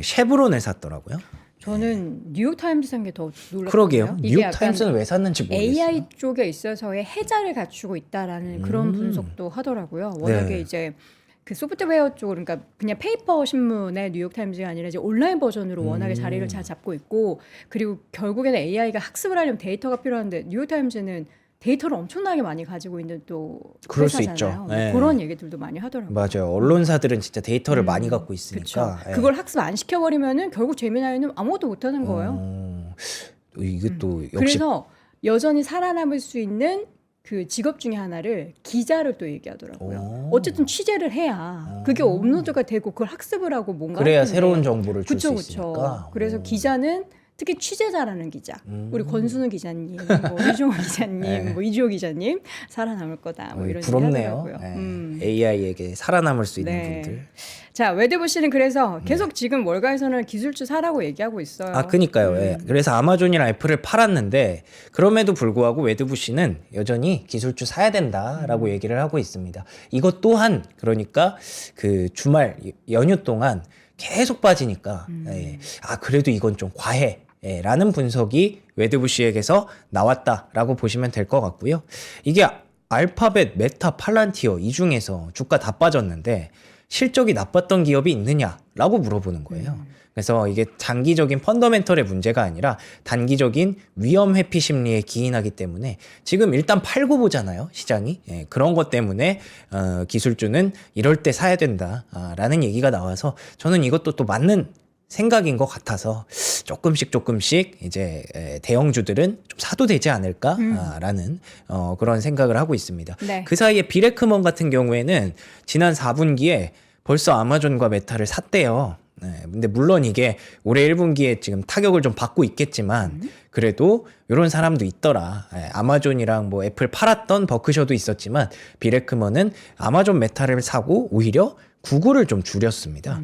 쉐브론을 샀더라고요. 저는 뉴욕타임즈 산 게 더 놀랐거든요. 그러게요. 이게 약간 뉴욕타임스는 왜 샀는지 모르겠어요. AI 쪽에 있어서의 해자를 갖추고 있다라는 그런 분석도 하더라고요. 워낙에 네. 이제 그 소프트웨어 쪽 그러니까 그냥 페이퍼 신문의 뉴욕타임즈가 아니라 이제 온라인 버전으로 워낙에 자리를 잘 잡고 있고 그리고 결국에는 AI가 학습을 하려면 데이터가 필요한데 뉴욕타임즈는 데이터를 엄청나게 많이 가지고 있는 또 그럴 수 회사잖아요. 있죠. 뭐 네. 그런 얘기들도 많이 하더라고요. 맞아요. 언론사들은 진짜 데이터를 많이 갖고 그렇죠. 있으니까. 예. 그걸 학습 안 시켜버리면은 결국 제미나이는 아무것도 못하는 거예요. 이게 또 역시 그래서 여전히 살아남을 수 있는 그 직업 중에 하나를 기자를 또 얘기하더라고요. 오. 어쨌든 취재를 해야 그게 업로드가 되고 그걸 학습을 하고 뭔가 그래야 할 텐데. 새로운 정보를 줄 수 그쵸, 있으니까. 그래서 오. 기자는 특히 취재 잘하는 기자, 우리 권순우 기자님, 뭐 이종호 기자님, 네. 뭐 이주호 기자님 살아남을 거다. 뭐 이런 얘기 부럽네요. 하더라고요. AI에게 살아남을 수 있는 네. 분들. 자, 웨드부 씨는 그래서 계속 지금 월가에서는 기술주 사라고 얘기하고 있어요. 아, 그니까요. 예. 그래서 아마존이랑 애플을 팔았는데 그럼에도 불구하고 웨드부시는 여전히 기술주 사야 된다라고 얘기를 하고 있습니다. 이것 또한 그러니까 그 주말 연휴 동안 계속 빠지니까 예. 아 그래도 이건 좀 과해. 예, 라는 분석이 웨드부시에게서 나왔다라고 보시면 될 것 같고요. 이게 알파벳, 메타, 팔란티어 이 중에서 주가 다 빠졌는데 실적이 나빴던 기업이 있느냐라고 물어보는 거예요. 그래서 이게 장기적인 펀더멘털의 문제가 아니라 단기적인 위험 회피 심리에 기인하기 때문에 지금 일단 팔고 보잖아요, 시장이. 예, 그런 것 때문에 기술주는 이럴 때 사야 된다라는 얘기가 나와서 저는 이것도 또 맞는 생각인 것 같아서 조금씩 이제 대형주들은 좀 사도 되지 않을까라는 그런 생각을 하고 있습니다. 네. 그 사이에 비레크먼 같은 경우에는 지난 4분기에 벌써 아마존과 메타를 샀대요. 근데 물론 이게 올해 1분기에 지금 타격을 좀 받고 있겠지만 그래도 이런 사람도 있더라. 아마존이랑 뭐 애플 팔았던 버크셔도 있었지만 빌 에크먼은 아마존 메타를 사고 오히려 구글을 좀 줄였습니다.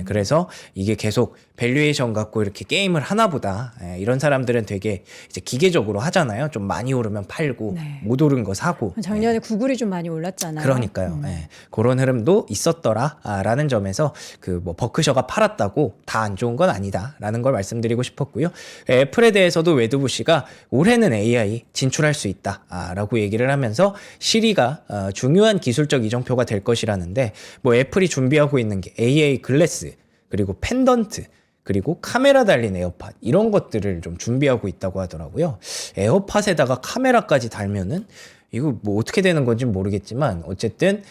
그래서 이게 계속 밸류에이션 갖고 이렇게 게임을 하나 보다. 이런 사람들은 되게 이제 기계적으로 하잖아요. 좀 많이 오르면 팔고 못 오른 거 사고. 작년에 구글이 좀 많이 올랐잖아요. 그러니까요. 그런 흐름도 있었더라라는 점에서 그 뭐 버크셔가 팔았다고 다 안 좋은 건 아니다라는 걸 말씀드리고 싶었고요. 애플에 대해서도 웨드 부시가 올해는 AI 진출할 수 있다라고 얘기를 하면서 시리가 중요한 기술적 이정표가 될 것이라는데 뭐 애플이 준비하고 있는 게 AI 글래스 그리고 펜던트 그리고 카메라 달린 에어팟 이런 것들을 좀 준비하고 있다고 하더라고요. 에어팟에다가 카메라까지 달면은 이거 뭐 어떻게 되는 건지 모르겠지만 어쨌든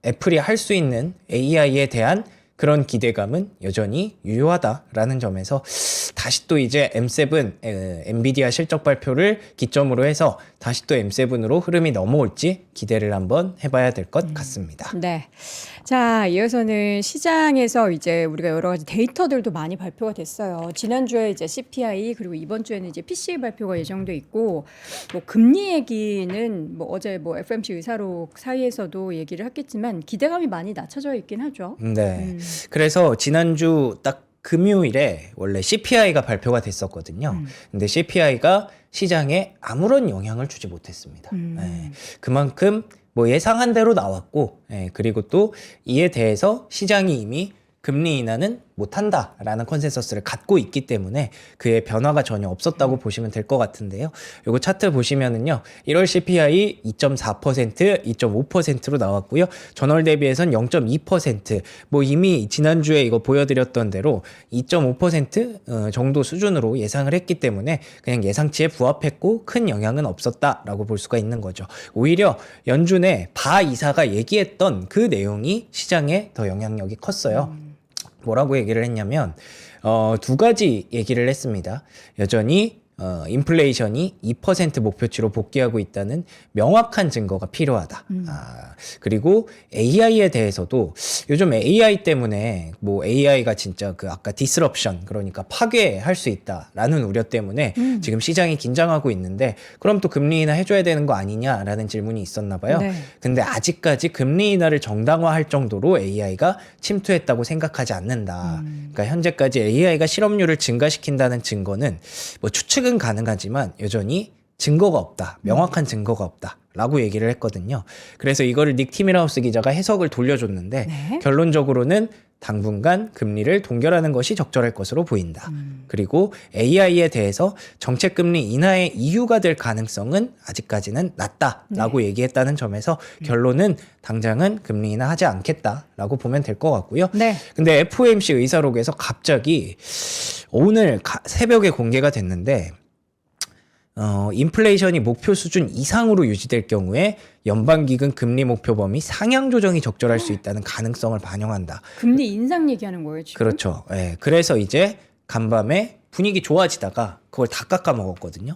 애플이 할 수 있는 AI에 대한 그런 기대감은 여전히 유효하다라는 점에서 다시 또 이제 M7 엔비디아 실적 발표를 기점으로 해서 다시 또 M7으로 흐름이 넘어올지 기대를 한번 해봐야 될 것 같습니다. 네. 자, 이어서는 시장에서 이제 우리가 여러 가지 데이터들도 많이 발표가 됐어요. 지난주에 이제 CPI 그리고 이번 주에는 이제 PCE 발표가 예정돼 있고 뭐 금리 얘기는 뭐 어제 뭐 FMC 의사록 사이에서도 얘기를 했겠지만 기대감이 많이 낮춰져 있긴 하죠. 네. 그래서 지난주 딱 금요일에 원래 CPI가 발표가 됐었거든요. 근데 CPI가 시장에 아무런 영향을 주지 못했습니다. 그만큼 뭐 예상한 대로 나왔고, 그리고 또 이에 대해서 시장이 이미 금리 인하는 못한다라는 컨센서스를 갖고 있기 때문에 그의 변화가 전혀 없었다고 보시면 될 것 같은데요. 요거 차트 보시면은요. 1월 CPI 2.4%, 2.5%로 나왔고요. 전월 대비해선 0.2%, 뭐 이미 지난주에 이거 보여드렸던 대로 2.5% 정도 수준으로 예상을 했기 때문에 그냥 예상치에 부합했고 큰 영향은 없었다라고 볼 수가 있는 거죠. 오히려 연준의 바 이사가 얘기했던 그 내용이 시장에 더 영향력이 컸어요. 뭐라고 얘기를 했냐면 두 가지 얘기를 했습니다. 여전히 인플레이션이 2% 목표치로 복귀하고 있다는 명확한 증거가 필요하다. 그리고 AI에 대해서도 요즘 AI 때문에 뭐 AI가 진짜 그 아까 디스럽션 그러니까 파괴할 수 있다라는 우려 때문에 지금 시장이 긴장하고 있는데 그럼 또 금리 인하 해줘야 되는 거 아니냐라는 질문이 있었나 봐요. 네. 근데 아직까지 금리 인하를 정당화할 정도로 AI가 침투했다고 생각하지 않는다. 그러니까 현재까지 AI가 실업률을 증가시킨다는 증거는 뭐 추측은 가능하지만 여전히 증거가 없다. 명확한 증거가 없다. 라고 얘기를 했거든요. 그래서 이거를 닉 티밀하우스 기자가 해석을 돌려줬는데 네. 결론적으로는 당분간 금리를 동결하는 것이 적절할 것으로 보인다. 그리고 AI에 대해서 정책금리 인하의 이유가 될 가능성은 아직까지는 낮다라고 얘기했다는 점에서 결론은 당장은 금리 인하하지 않겠다라고 보면 될 것 같고요. 네. 근데 FOMC 의사록에서 갑자기 오늘 새벽에 공개가 됐는데 인플레이션이 목표 수준 이상으로 유지될 경우에 연방기금 금리 목표 범위 상향 조정이 적절할 수 있다는 가능성을 반영한다. 금리 인상 얘기하는 거예요, 지금? 그렇죠. 예. 그래서 이제 간밤에 분위기 좋아지다가 그걸 다 깎아먹었거든요.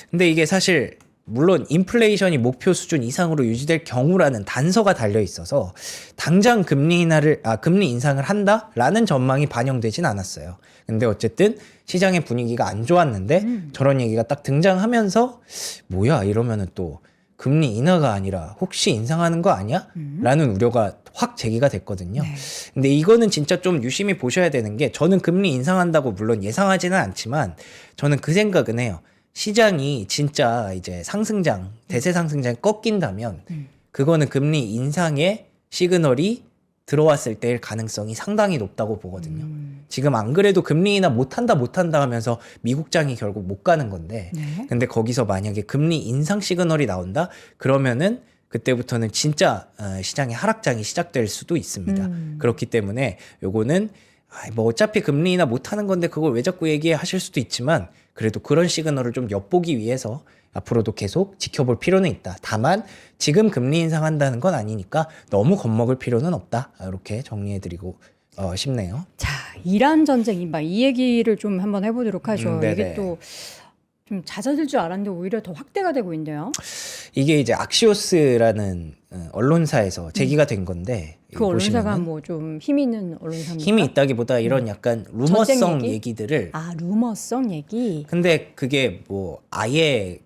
근데 이게 사실 물론 인플레이션이 목표 수준 이상으로 유지될 경우라는 단서가 달려 있어서 당장 금리 인상을 한다라는 전망이 반영되진 않았어요. 근데 어쨌든 시장의 분위기가 안 좋았는데 저런 얘기가 딱 등장하면서 뭐야 이러면은 또 금리 인하가 아니라 혹시 인상하는 거 아니야? 라는 우려가 확 제기가 됐거든요. 네. 근데 이거는 진짜 좀 유심히 보셔야 되는 게 저는 금리 인상한다고 물론 예상하지는 않지만 저는 그 생각은 해요. 시장이 진짜 이제 상승장, 대세 상승장이 꺾인다면 그거는 금리 인상의 시그널이 들어왔을 때일 가능성이 상당히 높다고 보거든요. 지금 안 그래도 금리 인하 못한다 하면서 미국장이 결국 못 가는 건데 네. 근데 거기서 만약에 금리 인상 시그널이 나온다? 그러면은 그때부터는 진짜 시장의 하락장이 시작될 수도 있습니다. 그렇기 때문에 요거는 뭐 어차피 금리 인하 못하는 건데 그걸 왜 자꾸 얘기해 하실 수도 있지만 그래도 그런 시그널을 좀 엿보기 위해서 앞으로도 계속 지켜볼 필요는 있다. 다만 지금 금리 인상한다는 건 아니니까 너무 겁먹을 필요는 없다. 이렇게 정리해드리고 싶네요. 자, 이란 전쟁 임박 이 얘기를 좀 한번 해보도록 하죠. 네네. 이게 또 좀 잦아들 줄 알았는데 오히려 더 확대가 되고 있는데요. 이게 이제 악시오스라는 언론사에서 제기가 된 건데 그 언론사가 보시면은 뭐 좀 힘 있는 언론사입니까? 힘이 있다기보다 이런 약간 루머성 전쟁 얘기? 얘기들을 아, 루머성 얘기. 근데 그게 뭐 아예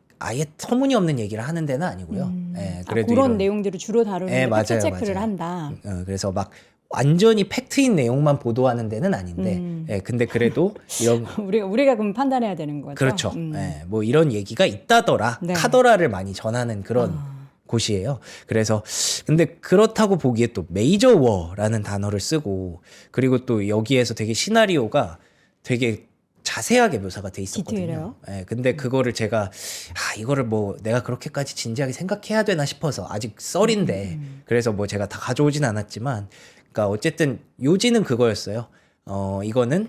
터무니없는 얘기를 하는 데는 아니고요. 예, 그래도 그런 이런 내용들을 주로 다루는데 예, 팩트 맞아요, 체크를 맞아요. 한다. 그래서 막 완전히 팩트인 내용만 보도하는 데는 아닌데, 예, 근데 그래도 이런 우리가 그럼 판단해야 되는 거죠. 그렇죠. 예, 뭐 이런 얘기가 있다더라, 네. 카더라를 많이 전하는 그런 곳이에요. 그래서 근데 그렇다고 보기에 또 메이저 워라는 단어를 쓰고 그리고 또 여기에서 되게 시나리오가 되게 자세하게 묘사가 돼 있었거든요. 디테일해요? 예, 근데 그거를 제가 이거를 뭐 내가 그렇게까지 진지하게 생각해야 되나 싶어서 아직 썰인데 그래서 뭐 제가 다 가져오진 않았지만 그러니까 어쨌든 요지는 그거였어요. 이거는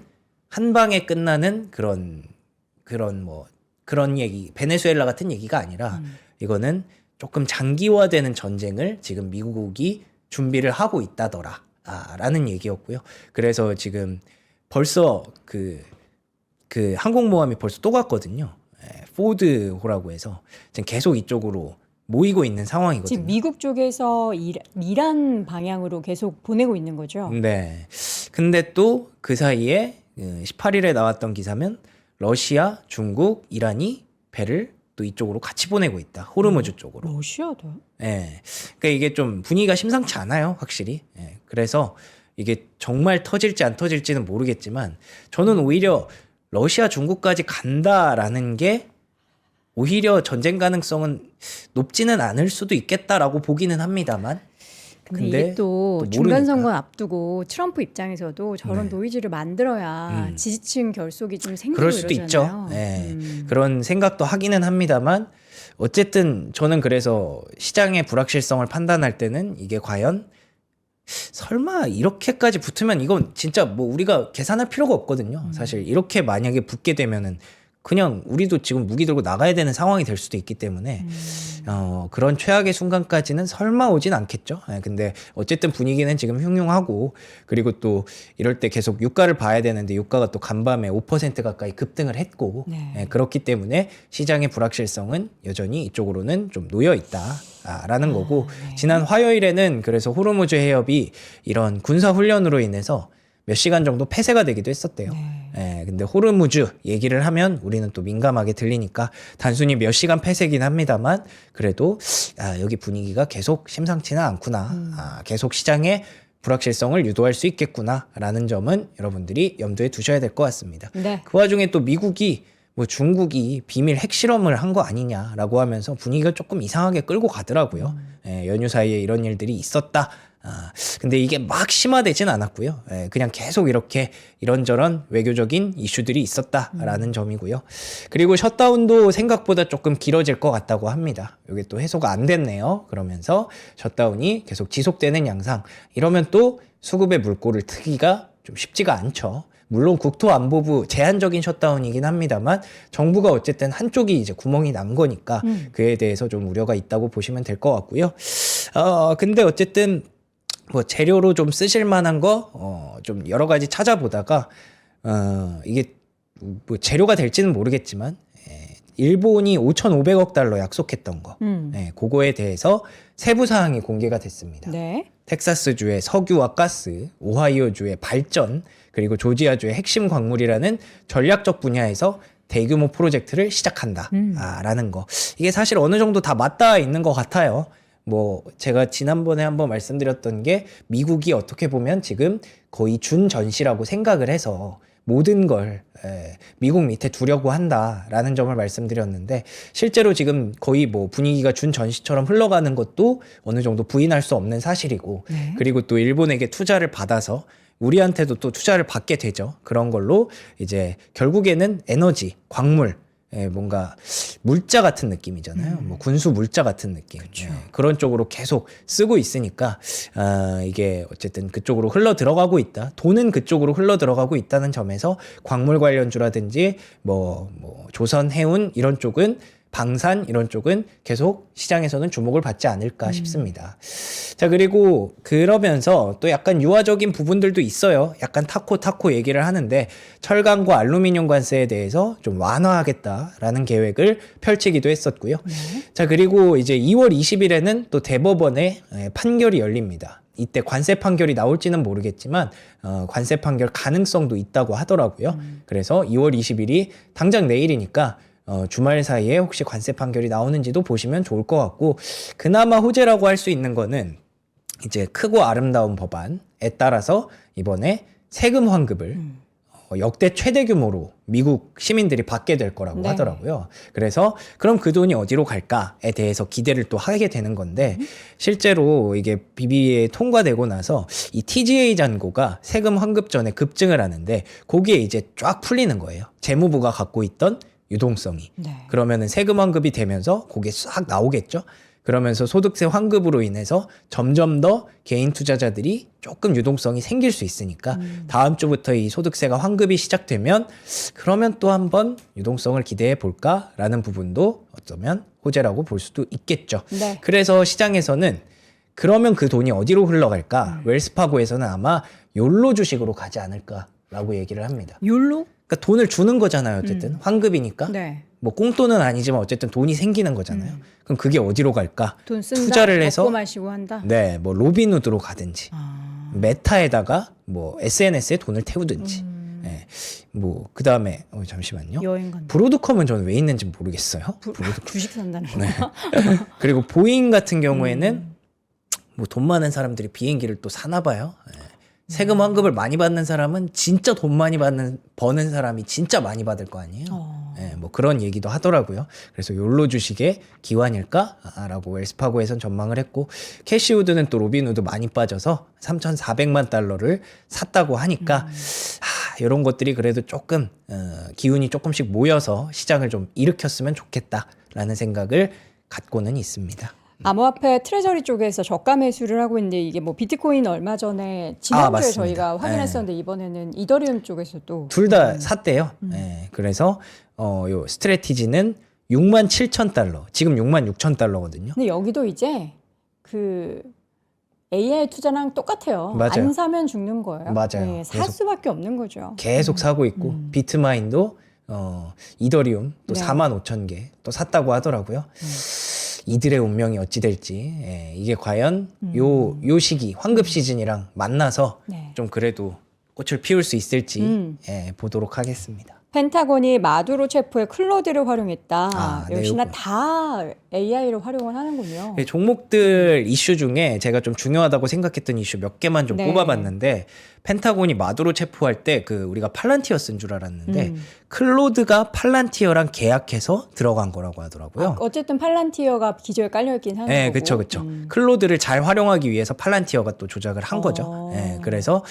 한 방에 끝나는 그런 뭐 그런 얘기 베네수엘라 같은 얘기가 아니라 이거는 조금 장기화되는 전쟁을 지금 미국이 준비를 하고 있다더라 라는 얘기였고요. 그래서 지금 벌써 그 항공모함이 벌써 또 갔거든요. 포드호라고 해서 지금 계속 이쪽으로 모이고 있는 상황이거든요. 지금 미국 쪽에서 이란 방향으로 계속 보내고 있는 거죠. 네. 근데 또 그 사이에 18일에 나왔던 기사면 러시아, 중국, 이란이 배를 또 이쪽으로 같이 보내고 있다. 호르무즈 쪽으로. 러시아도? 예. 그러니까 이게 좀 분위기가 심상치 않아요, 확실히. 예. 그래서 이게 정말 터질지 안 터질지는 모르겠지만 저는 오히려 러시아, 중국까지 간다라는 게 오히려 전쟁 가능성은 높지는 않을 수도 있겠다라고 보기는 합니다만. 근데 이게 또 또 중간 모르니까. 선거 앞두고 트럼프 입장에서도 저런 네. 노이즈를 만들어야 지지층 결속이 좀 생기고 그럴 수도 이러잖아요. 있죠. 네. 그런 생각도 하기는 합니다만 어쨌든 저는 그래서 시장의 불확실성을 판단할 때는 이게 과연 설마 이렇게까지 붙으면 이건 진짜 뭐 우리가 계산할 필요가 없거든요. 사실 이렇게 만약에 붙게 되면은 그냥 우리도 지금 무기 들고 나가야 되는 상황이 될 수도 있기 때문에 그런 최악의 순간까지는 설마 오진 않겠죠. 근데 어쨌든 분위기는 지금 흉흉하고 그리고 또 이럴 때 계속 유가를 봐야 되는데 유가가 또 간밤에 5% 가까이 급등을 했고 네. 그렇기 때문에 시장의 불확실성은 여전히 이쪽으로는 좀 놓여 있다라는 거고 지난 화요일에는 그래서 호르무즈 해협이 이런 군사 훈련으로 인해서 몇 시간 정도 폐쇄가 되기도 했었대요. 근데 호르무즈 얘기를 하면 우리는 또 민감하게 들리니까 단순히 몇 시간 폐쇄긴 합니다만 그래도 여기 분위기가 계속 심상치는 않구나. 계속 시장의 불확실성을 유도할 수 있겠구나라는 점은 여러분들이 염두에 두셔야 될 것 같습니다. 네. 그 와중에 또 미국이 뭐 중국이 비밀 핵실험을 한 거 아니냐라고 하면서 분위기가 조금 이상하게 끌고 가더라고요. 연휴 사이에 이런 일들이 있었다. 근데 이게 막 심화되진 않았고요. 그냥 계속 이렇게 이런저런 외교적인 이슈들이 있었다라는 점이고요. 그리고 셧다운도 생각보다 조금 길어질 것 같다고 합니다. 이게 또 해소가 안 됐네요. 그러면서 셧다운이 계속 지속되는 양상. 이러면 또 수급의 물꼬를 트기가 좀 쉽지가 않죠. 물론 국토안보부 제한적인 셧다운이긴 합니다만 정부가 어쨌든 한쪽이 이제 구멍이 난 거니까 그에 대해서 좀 우려가 있다고 보시면 될 것 같고요. 근데 어쨌든 뭐 재료로 좀 쓰실 만한 거 좀 여러 가지 찾아보다가 이게 뭐 재료가 될지는 모르겠지만 일본이 5,500억 달러 약속했던 거 그거에 대해서 세부 사항이 공개가 됐습니다. 네. 텍사스주의 석유와 가스, 오하이오주의 발전, 그리고 조지아주의 핵심 광물이라는 전략적 분야에서 대규모 프로젝트를 시작한다. 라는 거. 이게 사실 어느 정도 다 맞닿아 있는 것 같아요. 뭐 제가 지난번에 한번 말씀드렸던 게 미국이 어떻게 보면 지금 거의 준전시라고 생각을 해서 모든 걸 미국 밑에 두려고 한다라는 점을 말씀드렸는데 실제로 지금 거의 뭐 분위기가 준전시처럼 흘러가는 것도 어느 정도 부인할 수 없는 사실이고 그리고 또 일본에게 투자를 받아서 우리한테도 또 투자를 받게 되죠. 그런 걸로 이제 결국에는 에너지, 광물 뭔가 물자 같은 느낌이잖아요. 뭐 군수 물자 같은 느낌. 그런 쪽으로 계속 쓰고 있으니까 이게 어쨌든 그쪽으로 흘러 들어가고 있다. 돈은 그쪽으로 흘러 들어가고 있다는 점에서 광물 관련주라든지 뭐 조선 해운 이런 쪽은 방산 이런 쪽은 계속 시장에서는 주목을 받지 않을까 싶습니다. 자, 그리고 그러면서 또 약간 유화적인 부분들도 있어요. 약간 타코 얘기를 하는데 철강과 알루미늄 관세에 대해서 좀 완화하겠다라는 계획을 펼치기도 했었고요. 자, 그리고 이제 2월 20일에는 또 대법원의 판결이 열립니다. 이때 관세 판결이 나올지는 모르겠지만 관세 판결 가능성도 있다고 하더라고요. 그래서 2월 20일이 당장 내일이니까 주말 사이에 혹시 관세 판결이 나오는지도 보시면 좋을 것 같고, 그나마 호재라고 할 수 있는 거는 이제 크고 아름다운 법안에 따라서 이번에 세금 환급을 역대 최대 규모로 미국 시민들이 받게 될 거라고 네. 하더라고요. 그래서 그럼 그 돈이 어디로 갈까에 대해서 기대를 또 하게 되는 건데, 실제로 이게 BBA 통과되고 나서 이 TGA 잔고가 세금 환급 전에 급증을 하는데, 거기에 이제 쫙 풀리는 거예요. 재무부가 갖고 있던 유동성이. 네. 그러면은 세금 환급이 되면서 그게 싹 나오겠죠. 그러면서 소득세 환급으로 인해서 점점 더 개인 투자자들이 조금 유동성이 생길 수 있으니까 다음 주부터 이 소득세가 환급이 시작되면 그러면 또 한번 유동성을 기대해 볼까라는 부분도 어쩌면 호재라고 볼 수도 있겠죠. 네. 그래서 시장에서는 그러면 그 돈이 어디로 흘러갈까? 웰스파고에서는 아마 욜로 주식으로 가지 않을까라고 얘기를 합니다. 욜로? 그러니까 돈을 주는 거잖아요. 어쨌든 환급이니까. 네. 뭐 꽁돈은 아니지만 어쨌든 돈이 생기는 거잖아요. 그럼 그게 어디로 갈까? 돈 쓴다. 투자를 해서 먹고 마시고 한다. 네, 뭐 로빈후드로 가든지, 아. 메타에다가 뭐 SNS에 돈을 태우든지, 네, 뭐 그 다음에 잠시만요. 여행 간다. 브로드컴은 저는 왜 있는지 모르겠어요. 주식 산다는 거. 네. 그리고 보잉 같은 경우에는 뭐 돈 많은 사람들이 비행기를 또 사나 봐요. 네. 세금 환급을 많이 받는 사람은 진짜 돈 많이 버는 사람이 진짜 많이 받을 거 아니에요. 네, 뭐 그런 얘기도 하더라고요. 그래서 욜로 주식의 기환일까라고 웰스파고에선 전망을 했고, 캐시우드는 또 로빈후드 많이 빠져서 3,400만 달러를 샀다고 하니까 이런 것들이 그래도 조금 기운이 조금씩 모여서 시장을 좀 일으켰으면 좋겠다라는 생각을 갖고는 있습니다. 암호화폐 트레저리 쪽에서 저가 매수를 하고 있는데, 이게 뭐 비트코인 얼마 전에 지난주에 맞습니다. 저희가 확인했었는데 이번에는 이더리움 쪽에서도 둘 다 샀대요. 네, 그래서 요 스트래티지는 67,000달러, 지금 66,000달러거든요. 근데 여기도 이제 그 AI 투자랑 똑같아요. 맞아요. 안 사면 죽는 거예요. 맞아요. 네, 살 계속- 수밖에 없는 거죠. 계속 사고 있고, 비트마인도 이더리움 또 네. 45,000개 또 샀다고 하더라고요. 이들의 운명이 어찌 될지, 이게 과연 요 시기 환급 시즌이랑 만나서 네. 좀 그래도 꽃을 피울 수 있을지 보도록 하겠습니다. 펜타곤이 마두로 체포에 클로드를 활용했다. 네, 역시나 요거. 다 AI로 활용을 하는군요. 네, 종목들 이슈 중에 제가 좀 중요하다고 생각했던 이슈 몇 개만 좀 네. 뽑아봤는데, 펜타곤이 마두로 체포할 때 그 우리가 팔란티어 쓴 줄 알았는데 클로드가 팔란티어랑 계약해서 들어간 거라고 하더라고요. 어쨌든 팔란티어가 기저에 깔려있긴 하는 네, 거고. 그쵸, 그쵸. 클로드를 잘 활용하기 위해서 팔란티어가 또 조작을 한 거죠. 네, 그래서,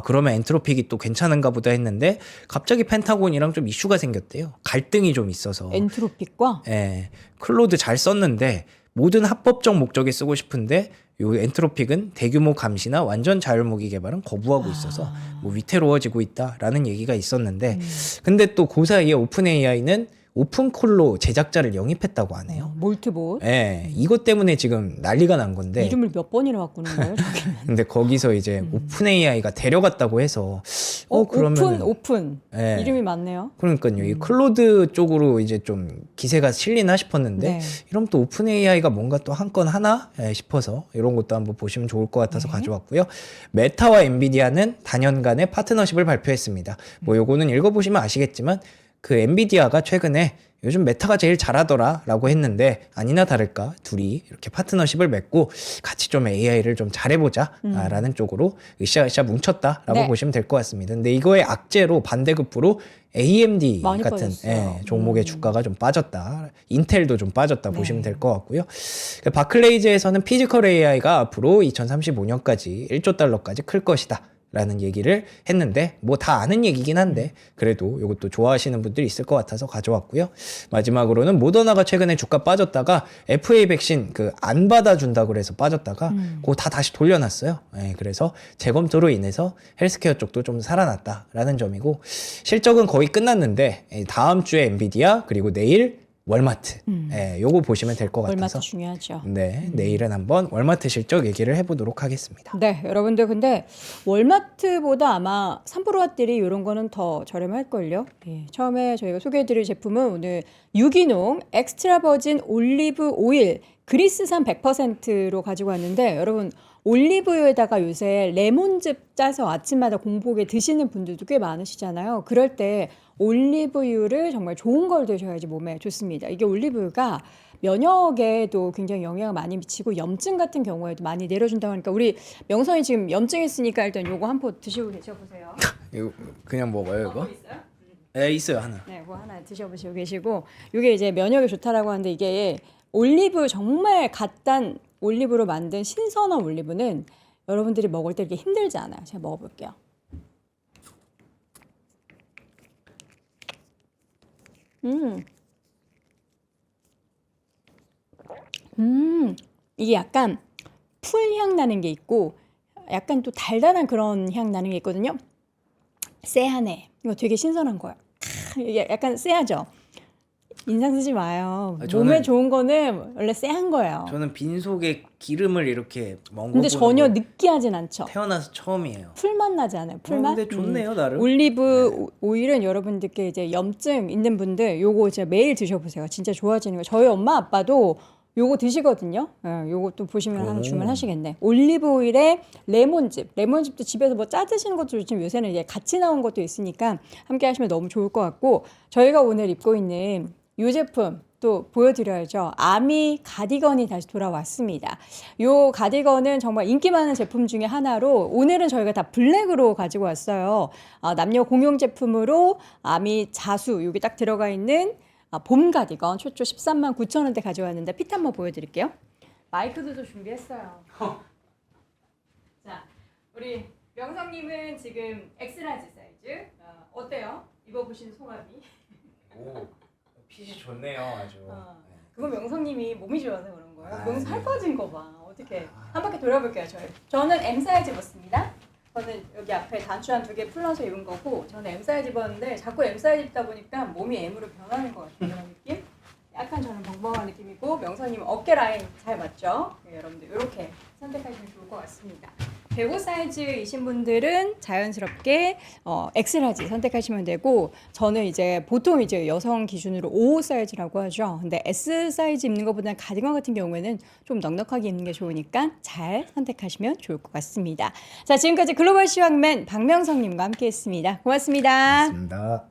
그러면 엔트로픽이 또 괜찮은가 보다 했는데, 갑자기 펜타곤이랑 좀 이슈가 생겼대요. 갈등이 좀 있어서. 엔트로픽과 예, 클로드 잘 썼는데, 모든 합법적 목적에 쓰고 싶은데, 요 엔트로픽은 대규모 감시나 완전 자율무기 개발은 거부하고 있어서 뭐 위태로워지고 있다라는 얘기가 있었는데, 근데 또 그 사이에 오픈 AI는 오픈콜로 제작자를 영입했다고 하네요. 몰트봇. 예, 이것 때문에 지금 난리가 난 건데, 이름을 몇 번이나 바꾸는 거예요? 저기는? 근데 거기서 이제 오픈 AI가 데려갔다고 해서, 그러면 오픈. 예. 이름이 맞네요. 그러니까요. 이 클로드 쪽으로 이제 좀 기세가 실리나 싶었는데, 네. 이러면 또 오픈 AI가 뭔가 또 한 건 하나 싶어서 이런 것도 한번 보시면 좋을 것 같아서 가져왔고요. 메타와 엔비디아는 단연간의 파트너십을 발표했습니다. 뭐 요거는 읽어보시면 아시겠지만, 그 엔비디아가 최근에 요즘 메타가 제일 잘하더라라고 했는데, 아니나 다를까 둘이 이렇게 파트너십을 맺고 같이 좀 AI를 좀 잘해보자라는 쪽으로 으쌰으쌰 뭉쳤다라고 네. 보시면 될 것 같습니다. 근데 이거의 악재로 반대급부로 AMD 많이 같은 빠졌어요. 종목의 주가가 좀 빠졌다, 인텔도 좀 빠졌다 보시면 될 것 같고요. 바클레이즈에서는 피지컬 AI가 앞으로 2035년까지 1조 달러까지 클 것이다 라는 얘기를 했는데, 뭐 다 아는 얘기긴 한데 그래도 이것도 좋아하시는 분들이 있을 것 같아서 가져왔고요. 마지막으로는 모더나가 최근에 주가 빠졌다가 FA 백신 그 안 받아준다고 그래서 빠졌다가 그거 다 다시 돌려놨어요. 그래서 재검토로 인해서 헬스케어 쪽도 좀 살아났다라는 점이고, 실적은 거의 끝났는데 다음 주에 엔비디아 그리고 내일 월마트. 예, 요거 보시면 될 것 월마트 같아서. 중요하죠. 네, 내일은 한번 월마트 실적 얘기를 해보도록 하겠습니다. 네, 여러분들 근데 월마트보다 아마 삼프로와들이 이런 거는 더 저렴할걸요. 예, 처음에 저희가 소개해드릴 제품은 오늘 유기농 엑스트라 버진 올리브 오일 그리스산 100%로 가지고 왔는데 여러분 올리브유에다가 요새 레몬즙 짜서 아침마다 공복에 드시는 분들도 꽤 많으시잖아요. 그럴 때 올리브유를 정말 좋은 걸 드셔야지 몸에 좋습니다. 이게 올리브유가 면역에도 굉장히 영향을 많이 미치고 염증 같은 경우에도 많이 내려준다고 하니까 우리 명선이 지금 염증 있으니까 일단 요거 한 포 드시고 계셔보세요. 이거 그냥 먹어요, 이거? 있어요? 네, 있어요, 하나. 네, 그거 하나 드셔보시고 계시고 이게 이제 면역에 좋다라고 하는데 이게 올리브 정말 갓단 올리브로 만든 신선한 올리브는 여러분들이 먹을 때 이렇게 힘들지 않아요. 제가 먹어볼게요. 이게 약간 풀향 나는 게 있고 약간 또 달달한 그런 향 나는 게 있거든요. 쎄하네. 이거 되게 신선한 거야. 이게 약간 쎄하죠? 인상 쓰지 마요. 아, 몸에 좋은 거는 원래 쎄한 거예요. 저는 빈속에 기름을 이렇게 먹어보는 근데 전혀 건 느끼하진 않죠. 태어나서 처음이에요. 풀맛 나지 않아요? 풀맛? 근데 좋네요, 나름. 올리브 오일은 여러분들께 이제 염증 있는 분들 요거 진짜 매일 드셔보세요. 진짜 좋아지는 거. 저희 엄마 아빠도 요거 드시거든요. 요것도 보시면 하나 주문하시겠네. 올리브 오일에 레몬즙. 레몬즙도 집에서 뭐 짜 드시는 것도 좋지만 요새는 이제 같이 나온 것도 있으니까 함께 하시면 너무 좋을 것 같고 저희가 오늘 입고 있는 이 제품 또 보여드려야죠. 아미 가디건이 다시 돌아왔습니다. 요 가디건은 정말 인기 많은 제품 중에 하나로 오늘은 저희가 다 블랙으로 가지고 왔어요. 남녀 공용 제품으로 아미 자수 여기 딱 들어가 있는 봄 가디건 최초 13만 9천 원대 가져왔는데 핏 한번 보여드릴게요. 마이크도 좀 준비했어요. 자, 우리 명성님은 지금 엑스라지 사이즈 어때요? 입어보신 소감이? 오, 핏이 좋네요, 아주. 그건 명성님이 몸이 좋아서 그런 거예요. 아, 명성 살 네. 빠진 거 봐. 어떻게? 한 바퀴 돌아볼게요, 저는 M 사이즈 입었습니다. 저는 여기 앞에 단추 한 2개 풀러서 입은 거고 저는 M 사이즈 입었는데 자꾸 M 사이즈 입다 보니까 몸이 M으로 변하는 것 같은 그런 느낌? 약간 저는 벙벙한 느낌이고 명선님 어깨 라인 잘 맞죠? 네, 여러분들 이렇게 선택하시면 좋을 것 같습니다. 105 사이즈이신 분들은 자연스럽게 X라지 선택하시면 되고 저는 이제 보통 이제 여성 기준으로 55 사이즈라고 하죠. 근데 S 사이즈 입는 것보다는 가디건 같은 경우에는 좀 넉넉하게 입는 게 좋으니까 잘 선택하시면 좋을 것 같습니다. 자, 지금까지 글로벌 시황맨 박명성님과 함께했습니다. 고맙습니다. 맞습니다.